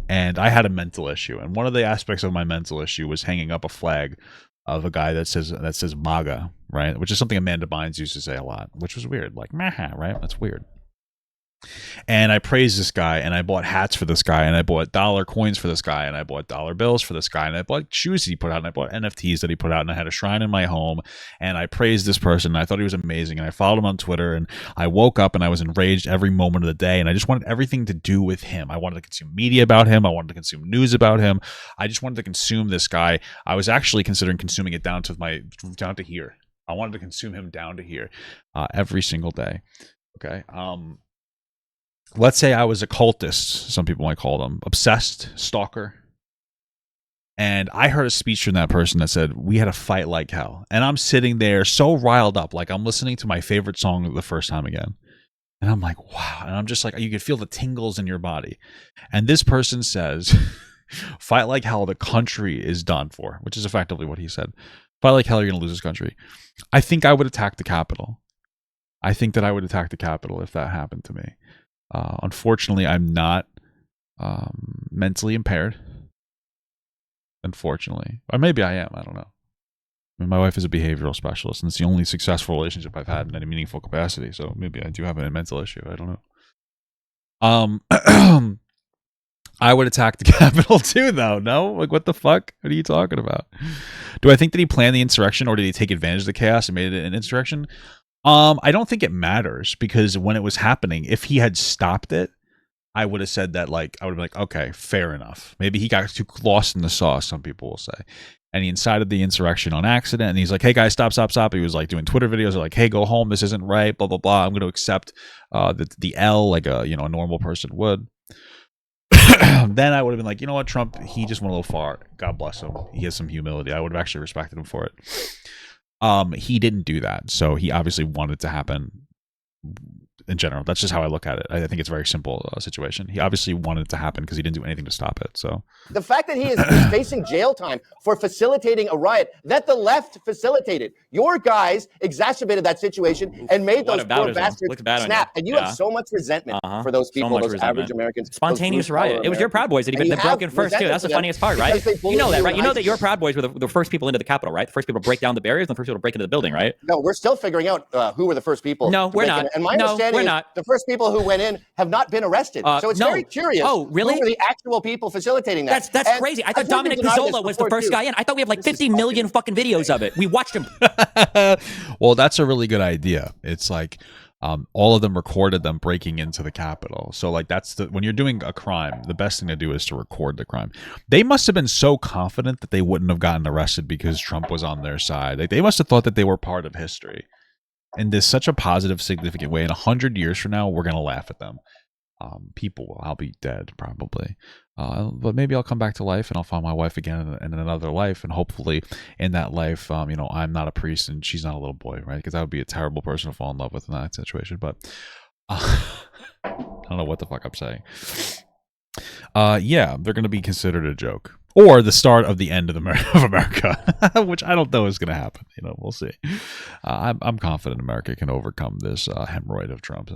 and I had a mental issue, and one of the aspects of my mental issue was hanging up a flag of a guy that says MAGA, right? Which is something Amanda Bynes used to say a lot, which was weird. Like, maha, right? That's weird. And I praised this guy, and I bought hats for this guy, and I bought dollar coins for this guy, and I bought dollar bills for this guy, and I bought shoes that he put out, and I bought NFTs that he put out, and I had a shrine in my home, and I praised this person, and I thought he was amazing, and I followed him on Twitter, and I woke up and I was enraged every moment of the day, and I just wanted everything to do with him. I wanted to consume media about him. I wanted to consume news about him. I just wanted to consume this guy. I was actually considering consuming it down to here. I wanted to consume him down to here every single day. Okay. Let's say I was a cultist, some people might call them, obsessed, stalker. And I heard a speech from that person that said, we had to fight like hell. And I'm sitting there so riled up, like I'm listening to my favorite song the first time again. And I'm like, wow. And I'm just like, you could feel the tingles in your body. And this person says, fight like hell, the country is done for, which is effectively what he said. Fight like hell, you're going to lose this country. I think I would attack the Capitol. I think that I would attack the Capitol if that happened to me. Unfortunately, I'm not mentally impaired. Unfortunately. Or maybe I am. I don't know. I mean, my wife is a behavioral specialist, and it's the only successful relationship I've had in any meaningful capacity. So maybe I do have a mental issue. I don't know. I would attack the Capitol too, though. No? Like, what the fuck? What are you talking about? Do I think that he planned the insurrection, or did he take advantage of the chaos and made it an insurrection? I don't think it matters, because when it was happening, if he had stopped it, I would have said that, like, I would have been like, okay, fair enough. Maybe he got too lost in the sauce, some people will say. And he incited the insurrection on accident. And he's like, hey guys, stop. He was like doing Twitter videos like, hey, go home. This isn't right. Blah, blah, blah. I'm going to accept the L like a normal person would. Then I would have been like, you know what, Trump, he just went a little far. God bless him. He has some humility. I would have actually respected him for it. He didn't do that, so he obviously wanted it to happen. In general, that's just how I look at it. I think it's a very simple situation. He obviously wanted it to happen because he didn't do anything to stop it. So the fact that he is facing jail time for facilitating a riot that the left facilitated, your guys exacerbated that situation and made those poor bastards snap. And you have so much resentment for those people, those average Americans. Spontaneous riot. It was your Proud Boys that broke in first too. That's the funniest part, right? You know that, right? You know that your Proud Boys were the first people into the Capitol, right? The first people to break down the barriers and the first people to break into the building, right? No, we're still figuring out who were the first people. No, we're not. And my understanding understanding we're is the first people who went in have not been arrested. So it's no. very curious. Oh, really? Who were the actual people facilitating that? That's And crazy. I I've thought heard Dominic you deny this Pizzola was the before, first too. guy in. I thought we have like This is 50 million fucking videos of it. We watched him. Well, that's a really good idea. It's like all of them recorded them breaking into the Capitol. So like that's when you're doing a crime, the best thing to do is to record the crime. They must have been so confident that they wouldn't have gotten arrested because Trump was on their side. Like they must have thought that they were part of history. In this such a positive, significant way. In 100 years from now, we're gonna laugh at them. I'll be dead probably, but maybe I'll come back to life and I'll find my wife again in another life, and hopefully in that life, I'm not a priest and she's not a little boy, right? Because that would be a terrible person to fall in love with in that situation. But I don't know what the fuck I'm saying. Yeah, they're going to be considered a joke or the start of the end of America, which I don't know is going to happen. We'll see. I'm confident America can overcome this hemorrhoid of Trump.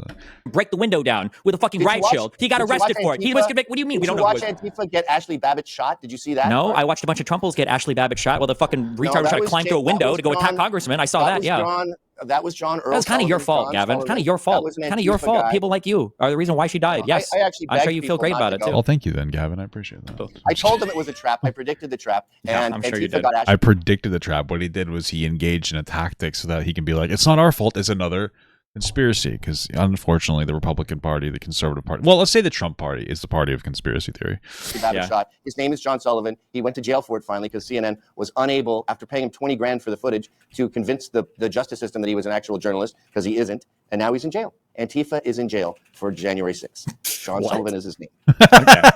Break the window down with a fucking riot shield. He got arrested for it. He was convicted. What do you mean? We don't know. Watch Antifa get Ashley Babbitt shot? Did you see that? No, I watched a bunch of Trumples get Ashley Babbitt shot while the fucking retard was trying to climb through a window to go attack congressmen. I saw that. Yeah. That was John Earl. That was kind of your fault, Gavin. Kind of your fault. Kind of your fault. People like you are the reason why she died. Yes. I'm sure you feel great about it too. Well, thank you then, Gavin. I appreciate that. I told him it was a trap. I predicted the trap. And I'm sure Antifa you did. got Ashley. I predicted the trap. What he did was he engaged in a tactic so that he can be like, it's not our fault. It's another conspiracy. Because unfortunately, the Republican Party, the Conservative Party, well, let's say the Trump Party is the party of conspiracy theory. Shot. His name is John Sullivan. He went to jail for it finally because CNN was unable, after paying him $20,000 for the footage, to convince the justice system that he was an actual journalist, because he isn't. And now he's in jail. Antifa is in jail for January 6th. John Sullivan is his name. Okay.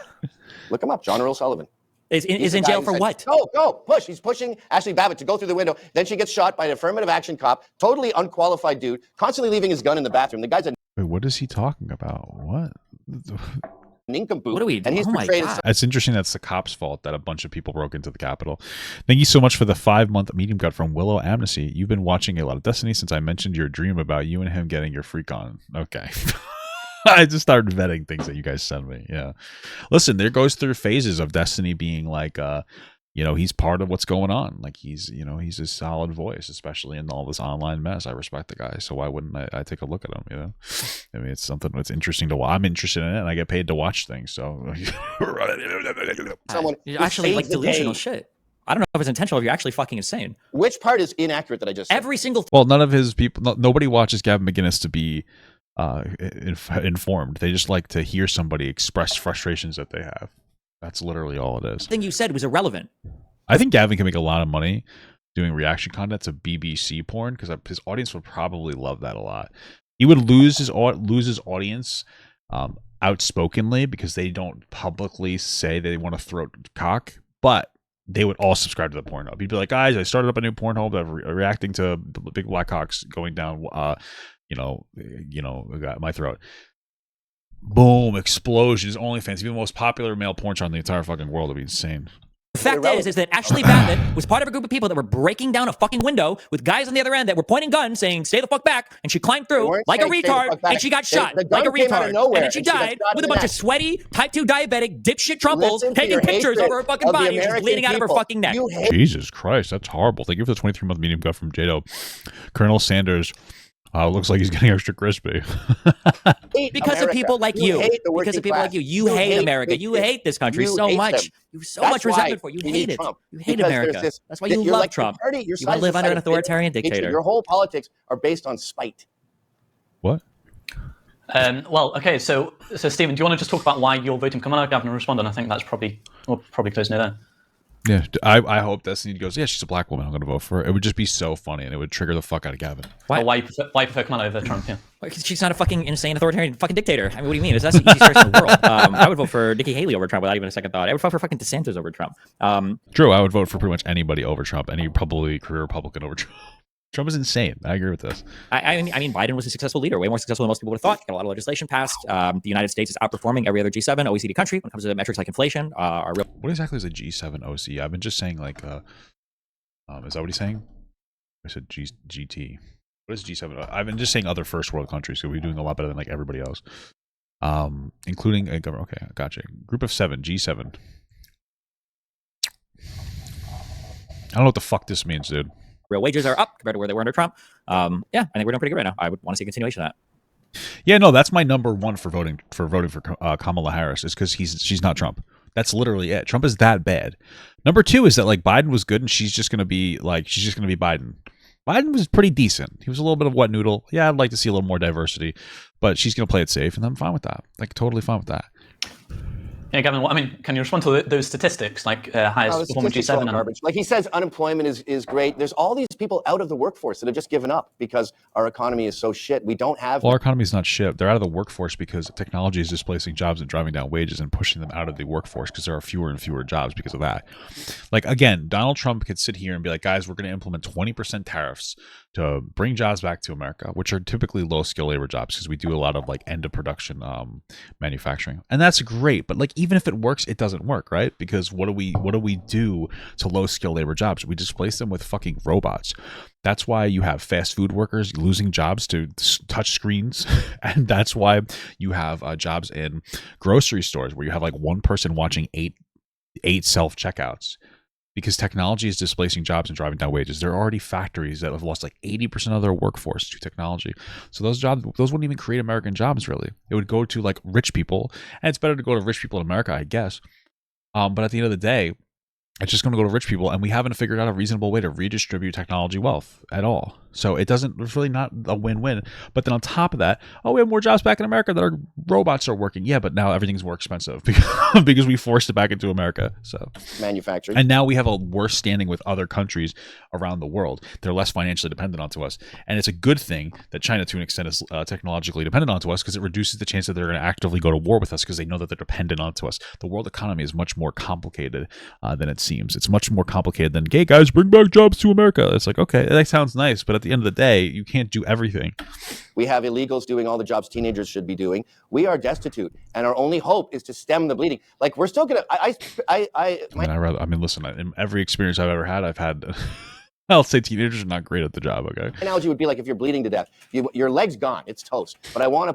Look him up, John Earl Sullivan. Is in jail for what? Go, push. He's pushing Ashley Babbitt to go through the window. Then she gets shot by an affirmative action cop, totally unqualified dude, constantly leaving his gun in the bathroom. The guy's a Wait, what is he talking about? What? nincompoop. What are we? And he's portrayed as It's interesting that's the cops' fault that a bunch of people broke into the Capitol. Thank you so much for the 5-month medium cut from Willow Amnesty. You've been watching a lot of Destiny since I mentioned your dream about you and him getting your freak on. Okay. I just started vetting things that you guys send me. Yeah. Listen, there goes through phases of Destiny being like, he's part of what's going on. Like he's a solid voice, especially in all this online mess. I respect the guy. So why wouldn't I take a look at him? I mean, it's something that's interesting to watch. I'm interested in it and I get paid to watch things. So someone You're actually like delusional shit. I don't know if it's intentional or if you're actually fucking insane. Which part is inaccurate that I just said? Every single well, none of his people, nobody watches Gavin McInnes to be informed. They just like to hear somebody express frustrations that they have. That's literally all it is. thing you said was irrelevant. I think Gavin can make a lot of money doing reaction content to BBC porn because his audience would probably love that a lot. He would lose his audience outspokenly because they don't publicly say they want to throat cock, but they would all subscribe to the Pornhub. He'd be like, guys, I started up a new Pornhub that reacting to the big black cocks going down my throat. Boom, explosions, OnlyFans, even the most popular male porn star in the entire fucking world. Would be insane. The fact is that Ashley Babbitt was part of a group of people that were breaking down a fucking window with guys on the other end that were pointing guns saying, stay the fuck back. And she climbed through like a retard and she got shot like a retard. And then she died with a bunch of sweaty, type 2 diabetic, dipshit Trumples taking pictures over her fucking body and she's bleeding out of her fucking neck. Jesus Christ, that's horrible. Thank you for the 23-month medium cut from Jado. Colonel Sanders looks like he's getting extra crispy. Because of people like you. Because of people like you. You hate America. You hate this country so much. You have so much resentment for it. You hate it. You hate America. That's why you love Trump. You want to live under an authoritarian dictator. Your whole politics are based on spite. What? Well, okay, so Stephen, do you want to just talk about why you're voting? Come on, Gavin, and respond, and I think that's probably close near there. Yeah, I hope Destiny goes, yeah, she's a black woman, I'm going to vote for her. It would just be so funny, and it would trigger the fuck out of Gavin. Why you prefer Kamala over Trump, yeah? Because she's not a fucking insane authoritarian fucking dictator. I mean, what do you mean? That's the easiest choice in the world. I would vote for Nikki Haley over Trump without even a second thought. I would vote for fucking DeSantis over Trump. True, I would vote for pretty much anybody over Trump, any probably career Republican over Trump. Trump is insane. I agree with this. I mean, Biden was a successful leader, way more successful than most people would have thought. Got a lot of legislation passed. The United States is outperforming every other G7 OECD country when it comes to metrics like inflation. What exactly is a G7 OC? I've been just saying like, is that what he's saying? I said GT. What is G7? I've been just saying other first world countries, so we're doing a lot better than like everybody else, including a government. Okay, gotcha. Group of 7, G7. I don't know what the fuck this means, dude. Real wages are up compared to where they were under Trump. Yeah, I think we're doing pretty good right now. I would want to see a continuation of that. Yeah, no, that's my number one for voting for Kamala Harris is because she's not Trump. That's literally it. Trump is that bad. Number two is that like Biden was good and she's just gonna be Biden. Biden was pretty decent. He was a little bit of wet noodle. Yeah, I'd like to see a little more diversity, but she's gonna play it safe, and I'm fine with that. Like totally fine with that. Yeah, Gavin, I mean, can you respond to those statistics, like highest performing G7? Garbage. Like he says, unemployment is great. There's all these people out of the workforce that have just given up because our economy is so shit. We don't have... Well, our economy is not shit. They're out of the workforce because technology is displacing jobs and driving down wages and pushing them out of the workforce because there are fewer and fewer jobs because of that. Like, again, Donald Trump could sit here and be like, guys, we're going to implement 20% tariffs to bring jobs back to America, which are typically low-skill labor jobs because we do a lot of like end-of-production manufacturing. And that's great. But like, even if it works, it doesn't work, right? Because what do we do to low-skill labor jobs? We displace them with fucking robots. That's why you have fast food workers losing jobs to touch screens. And that's why you have jobs in grocery stores where you have like one person watching eight self-checkouts. Because technology is displacing jobs and driving down wages. There are already factories that have lost like 80% of their workforce to technology. So those wouldn't even create American jobs, really. It would go to like rich people. And it's better to go to rich people in America, I guess. But at the end of the day, it's just going to go to rich people. And we haven't figured out a reasonable way to redistribute technology wealth at all. So it's really not a win-win. But then on top of that, we have more jobs back in America that our robots are working. Yeah, but now everything's more expensive because we forced it back into America. So manufacturing. And now we have a worse standing with other countries around the world. They're less financially dependent onto us. And it's a good thing that China, to an extent, is technologically dependent onto us because it reduces the chance that they're going to actively go to war with us because they know that they're dependent onto us. The world economy is much more complicated than it seems. It's much more complicated than, hey, guys, bring back jobs to America. It's like, okay, that sounds nice, but at the end of the day, you can't do everything. We have illegals doing all the jobs teenagers should be doing. We are destitute, and our only hope is to stem the bleeding. Like we're still gonna. Listen. In every experience I've ever had, I'll say teenagers are not great at the job. Okay. Analogy would be like if you're bleeding to death, your leg's gone, it's toast. But I want to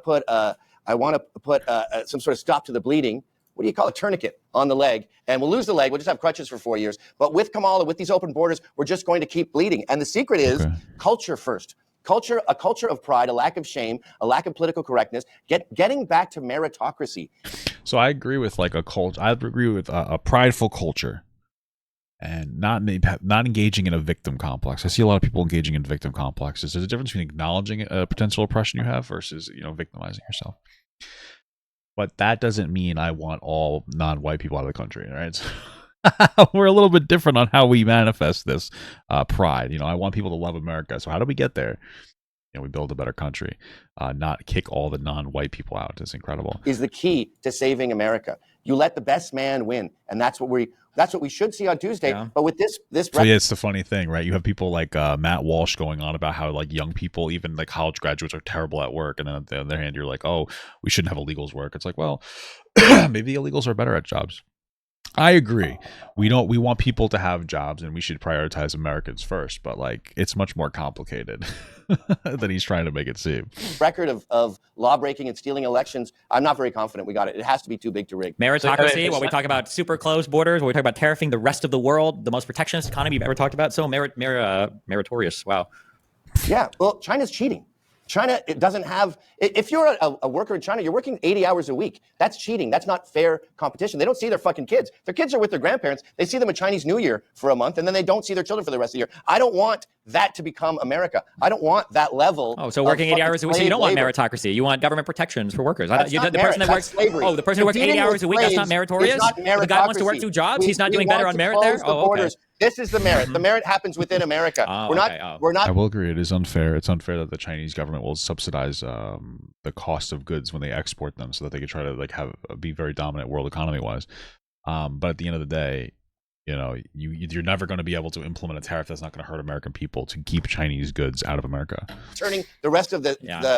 put some sort of stop to the bleeding. What do you call a tourniquet on the leg? And we'll lose the leg. We'll just have crutches for 4 years. But with Kamala, with these open borders, we're just going to keep bleeding. And the secret is culture first. A culture of pride, a lack of shame, a lack of political correctness, getting back to meritocracy. So I agree with like a cult. I agree with a prideful culture and not engaging in a victim complex. I see a lot of people engaging in victim complexes. There's a difference between acknowledging a potential oppression you have versus, victimizing yourself. But that doesn't mean I want all non-white people out of the country, right? So we're a little bit different on how we manifest this pride. I want people to love America. So how do we get there? We build a better country, not kick all the non-white people out. It's incredible. Is the key to saving America. You let the best man win, and that's what we should see on Tuesday. Yeah. But with this, so yeah, it's the funny thing, right? You have people like Matt Walsh going on about how like young people, even like college graduates, are terrible at work, and then on the other hand, you're like, oh, we shouldn't have illegals work. It's like, well, maybe the illegals are better at jobs. I agree. We want people to have jobs, and we should prioritize Americans first. But like, it's much more complicated than he's trying to make it seem. Record of law breaking and stealing elections. I'm not very confident we got it. It has to be too big to rig. Meritocracy. While we talk about super closed borders, while we talk about tariffing the rest of the world, the most protectionist economy you've ever talked about. So meritorious. Wow. Yeah. Well, China's cheating. China, it doesn't have, if you're a worker in China, you're working 80 hours a week. That's cheating. That's not fair competition. They don't see their fucking kids. Their kids are with their grandparents. They see them at Chinese New Year for a month, and then they don't see their children for the rest of the year. I don't want that to become America. I don't want that level. Oh, so working 80 hours a week. So you don't want meritocracy. You want government protections for workers. The person who works 80 hours a week, that's not meritorious? The guy wants to work 2 jobs? He's not doing better on merit there? Oh, okay. This is the merit. The merit happens within America. We're not. I will agree. It is unfair. It's unfair that the Chinese government will subsidize the cost of goods when they export them, so that they could try to be very dominant world economy wise. But at the end of the day, you're never going to be able to implement a tariff that's not going to hurt American people to keep Chinese goods out of America. Turning the rest of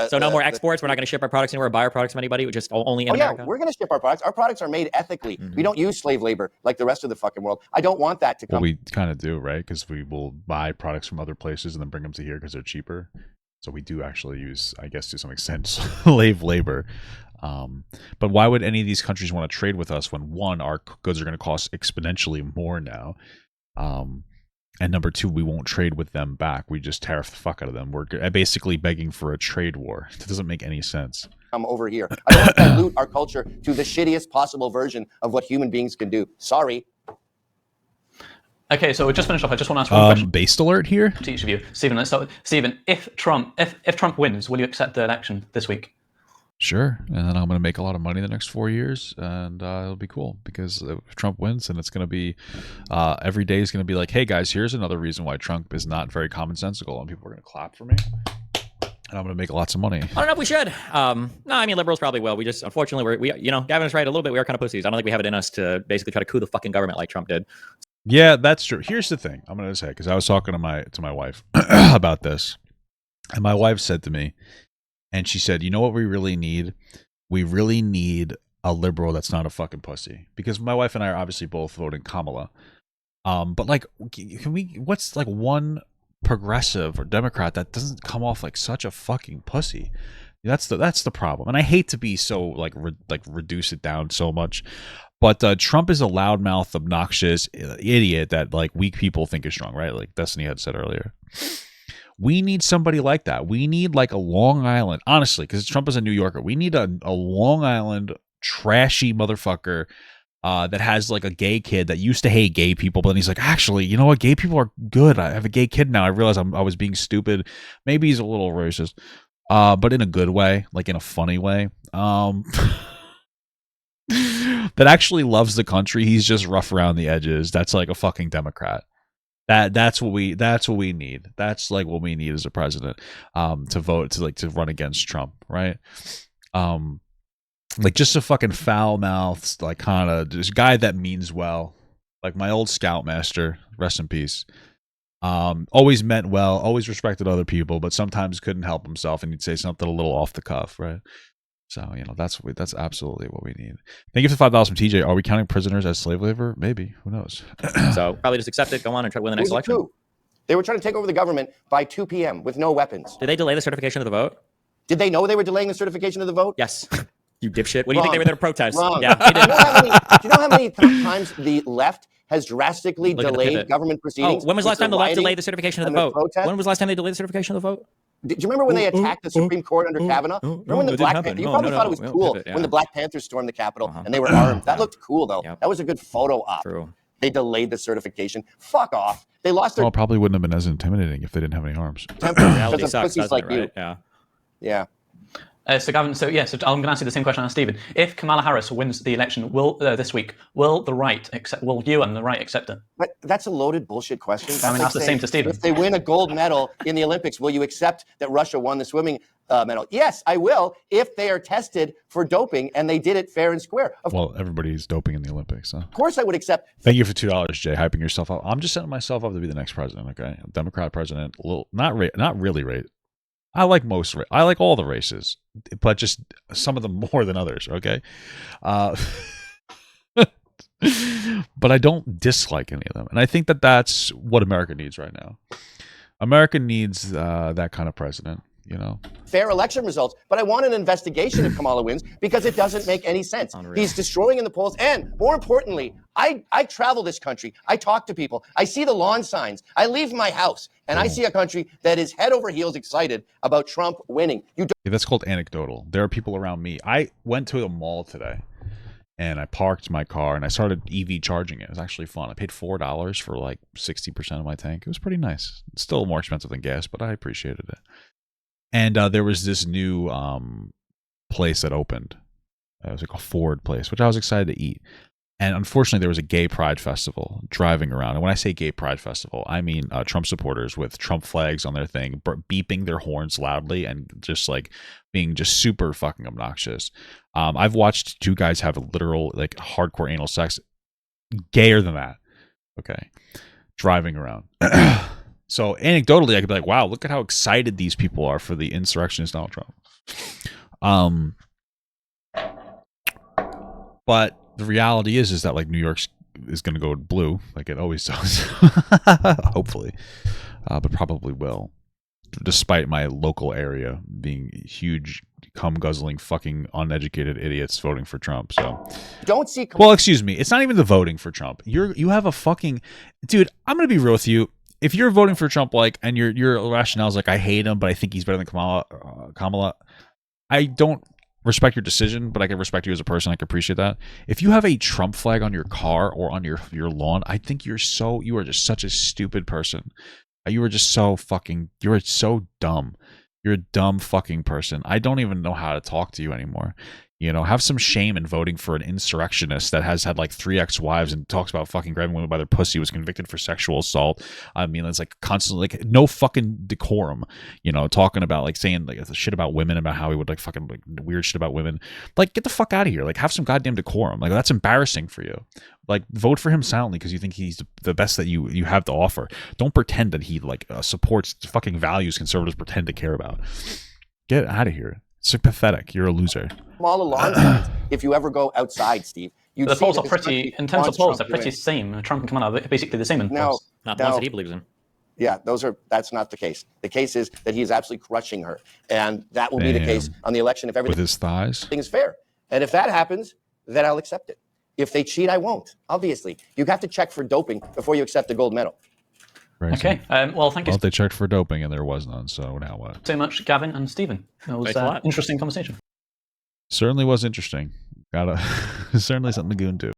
so no more exports. We're not going to ship our products anywhere, buy our products from anybody. Just only in America. Yeah, we're going to ship our products. Our products are made ethically. Mm-hmm. We don't use slave labor like the rest of the fucking world. I don't want that to come. Well, we kind of do, right? Because we will buy products from other places and then bring them to here because they're cheaper. So we do actually use, I guess, to some extent, slave labor. But why would any of these countries want to trade with us when, one, our goods are going to cost exponentially more now, And number two, we won't trade with them back. We just tariff the fuck out of them. We're basically begging for a trade war. It doesn't make any sense. Come over here. I don't want to dilute our culture to the shittiest possible version of what human beings can do. Sorry. Okay, so we'll just finish off. I just want to ask one question Based alert here to each of you. Stephen, let's start with Stephen. If Trump wins, will you accept the election this week? Sure, and then I'm going to make a lot of money the next 4 years, and it'll be cool because if Trump wins, then it's going to be every day is going to be like, hey guys, here's another reason why Trump is not very commonsensical, and people are going to clap for me, and I'm going to make lots of money. I don't know if we should. No, I mean liberals probably will. We just unfortunately we you know Gavin is right a little bit. We are kind of pussies. I don't think we have it in us to basically try to coup the fucking government like Trump did. Yeah, that's true. Here's the thing I'm going to say, because I was talking to my wife about this, and my wife said to me. And she said, you know what we really need? We really need a liberal that's not a fucking pussy. Because my wife and I are obviously both voting Kamala. But like, what's like one progressive or Democrat that doesn't come off like such a fucking pussy? That's the problem. And I hate to be so like reduce it down so much. But Trump is a loudmouth, obnoxious idiot that like weak people think is strong, right? Like Destiny had said earlier. We need somebody like that. We need like a Long Island, honestly, because Trump is a New Yorker. We need a Long Island trashy motherfucker that has like a gay kid that used to hate gay people, but then he's like, actually, you know what? Gay people are good. I have a gay kid now. I realize I was being stupid. Maybe he's a little racist, but in a good way, like in a funny way. That actually loves the country. He's just rough around the edges. That's like a fucking Democrat. That's what we need. That's like what we need as a president, to vote to run against Trump, right? Like just a fucking foul mouthed, like kind of this guy that means well, like my old scoutmaster, rest in peace. Always meant well, always respected other people, but sometimes couldn't help himself, and he'd say something a little off the cuff, right? So, you know, that's absolutely what we need. Thank you for the $5 from TJ. Are we counting prisoners as slave labor? Maybe. Who knows? So probably just accept it, go on and try to win the next election. They were trying to take over the government by 2 p.m. with no weapons. Did they delay the certification of the vote? Did they know they were delaying the certification of the vote? Yes. You dipshit. What do you think they were there to protest? Wrong. Yeah, they did. Do you know how many times the left has drastically delayed government proceedings? Oh, when was the last time the left delayed the certification of the vote? When was the last time they delayed the certification of the vote? Did you remember when they attacked the Supreme Court under Kavanaugh? Remember when the Black Panthers? You probably thought it was cool when the Black Panthers stormed the Capitol and they were armed. That looked cool, though. That was a good photo op. True. They delayed the certification. Fuck off. They lost their. Well, it probably wouldn't have been as intimidating if they didn't have any arms. Temper. Reality Because of sucks, pussies like doesn't it, you. right? Yeah. Yeah. So Gavin, so I'm going to ask you the same question as Stephen. If Kamala Harris wins the election this week, will you and the right accept it? But that's a loaded bullshit question. That's the same to Stephen. If they win a gold medal in the Olympics, will you accept that Russia won the swimming medal? Yes, I will, if they are tested for doping and they did it fair and square. Well, everybody's doping in the Olympics. Huh? Of course I would accept. Thank you for $2, Jay, hyping yourself up. I'm just setting myself up to be the next president, okay? Democrat president, not really right. I like I like all the races, but just some of them more than others, okay? But I don't dislike any of them. And I think that that's what America needs right now. America needs that kind of president, you know? Fair election results, but I want an investigation if Kamala wins because it doesn't make any sense. Unreal. He's destroying in the polls, and more importantly, I travel this country. I talk to people. I see the lawn signs. I leave my house, and I see a country that is head over heels excited about Trump winning. Yeah, that's called anecdotal. There are people around me. I went to the mall today, and I parked my car, and I started EV charging it. It was actually fun. I paid $4 for like 60% of my tank. It was pretty nice. It's still more expensive than gas, but I appreciated it. And there was this new place that opened. It was like a Ford place, which I was excited to eat. And unfortunately, there was a gay pride festival driving around. And when I say gay pride festival, I mean Trump supporters with Trump flags on their thing, beeping their horns loudly and just like being just super fucking obnoxious. I've watched two guys have a literal like hardcore anal sex, gayer than that. Okay, driving around. So anecdotally, I could be like, wow, look at how excited these people are for the insurrectionist Donald Trump. But the reality is that like New York is going to go blue, like it always does. Hopefully, but probably will, despite my local area being huge, cum guzzling, fucking uneducated idiots voting for Trump. So don't see. Well, excuse me, it's not even the voting for Trump. You have a fucking dude. I'm going to be real with you. if you're voting for Trump, like, and your rationale is like, I hate him, but I think he's better than Kamala. I don't respect your decision, but I can respect you as a person. I can appreciate that. If you have a Trump flag on your car or on your lawn, I think you are just such a stupid person. You are just so fucking, you are so dumb. You're a dumb fucking person. I don't even know how to talk to you anymore. You know, have some shame in voting for an insurrectionist that has had like 3 ex-wives and talks about fucking grabbing women by their pussy, was convicted for sexual assault. I mean, it's like constantly, like, no fucking decorum, you know, talking about, like, saying like shit about women, about how he would like fucking like weird shit about women. Like, get the fuck out of here. Like, have some goddamn decorum. Like, that's embarrassing for you. Like, vote for him silently because you think he's the best that you have to offer. Don't pretend that he like supports the fucking values conservatives pretend to care about. Get out of here. It's like pathetic. You're a loser. All along, if you ever go outside, Steve, the polls are pretty, in terms of polls, they're pretty same. Trump and Kamala are basically the same in polls. Not the ones that he believes in. Yeah, that's not the case. The case is that he is absolutely crushing her. And that will be the case on the election if everything with his thighs is fair. And if that happens, then I'll accept it. If they cheat, I won't. Obviously. You have to check for doping before you accept a gold medal. Okay. Well, thank you. Well, they checked for doping and there was none, so now what? So much, Gavin and Stephen. It was an interesting conversation. Certainly was interesting. Certainly something to go into.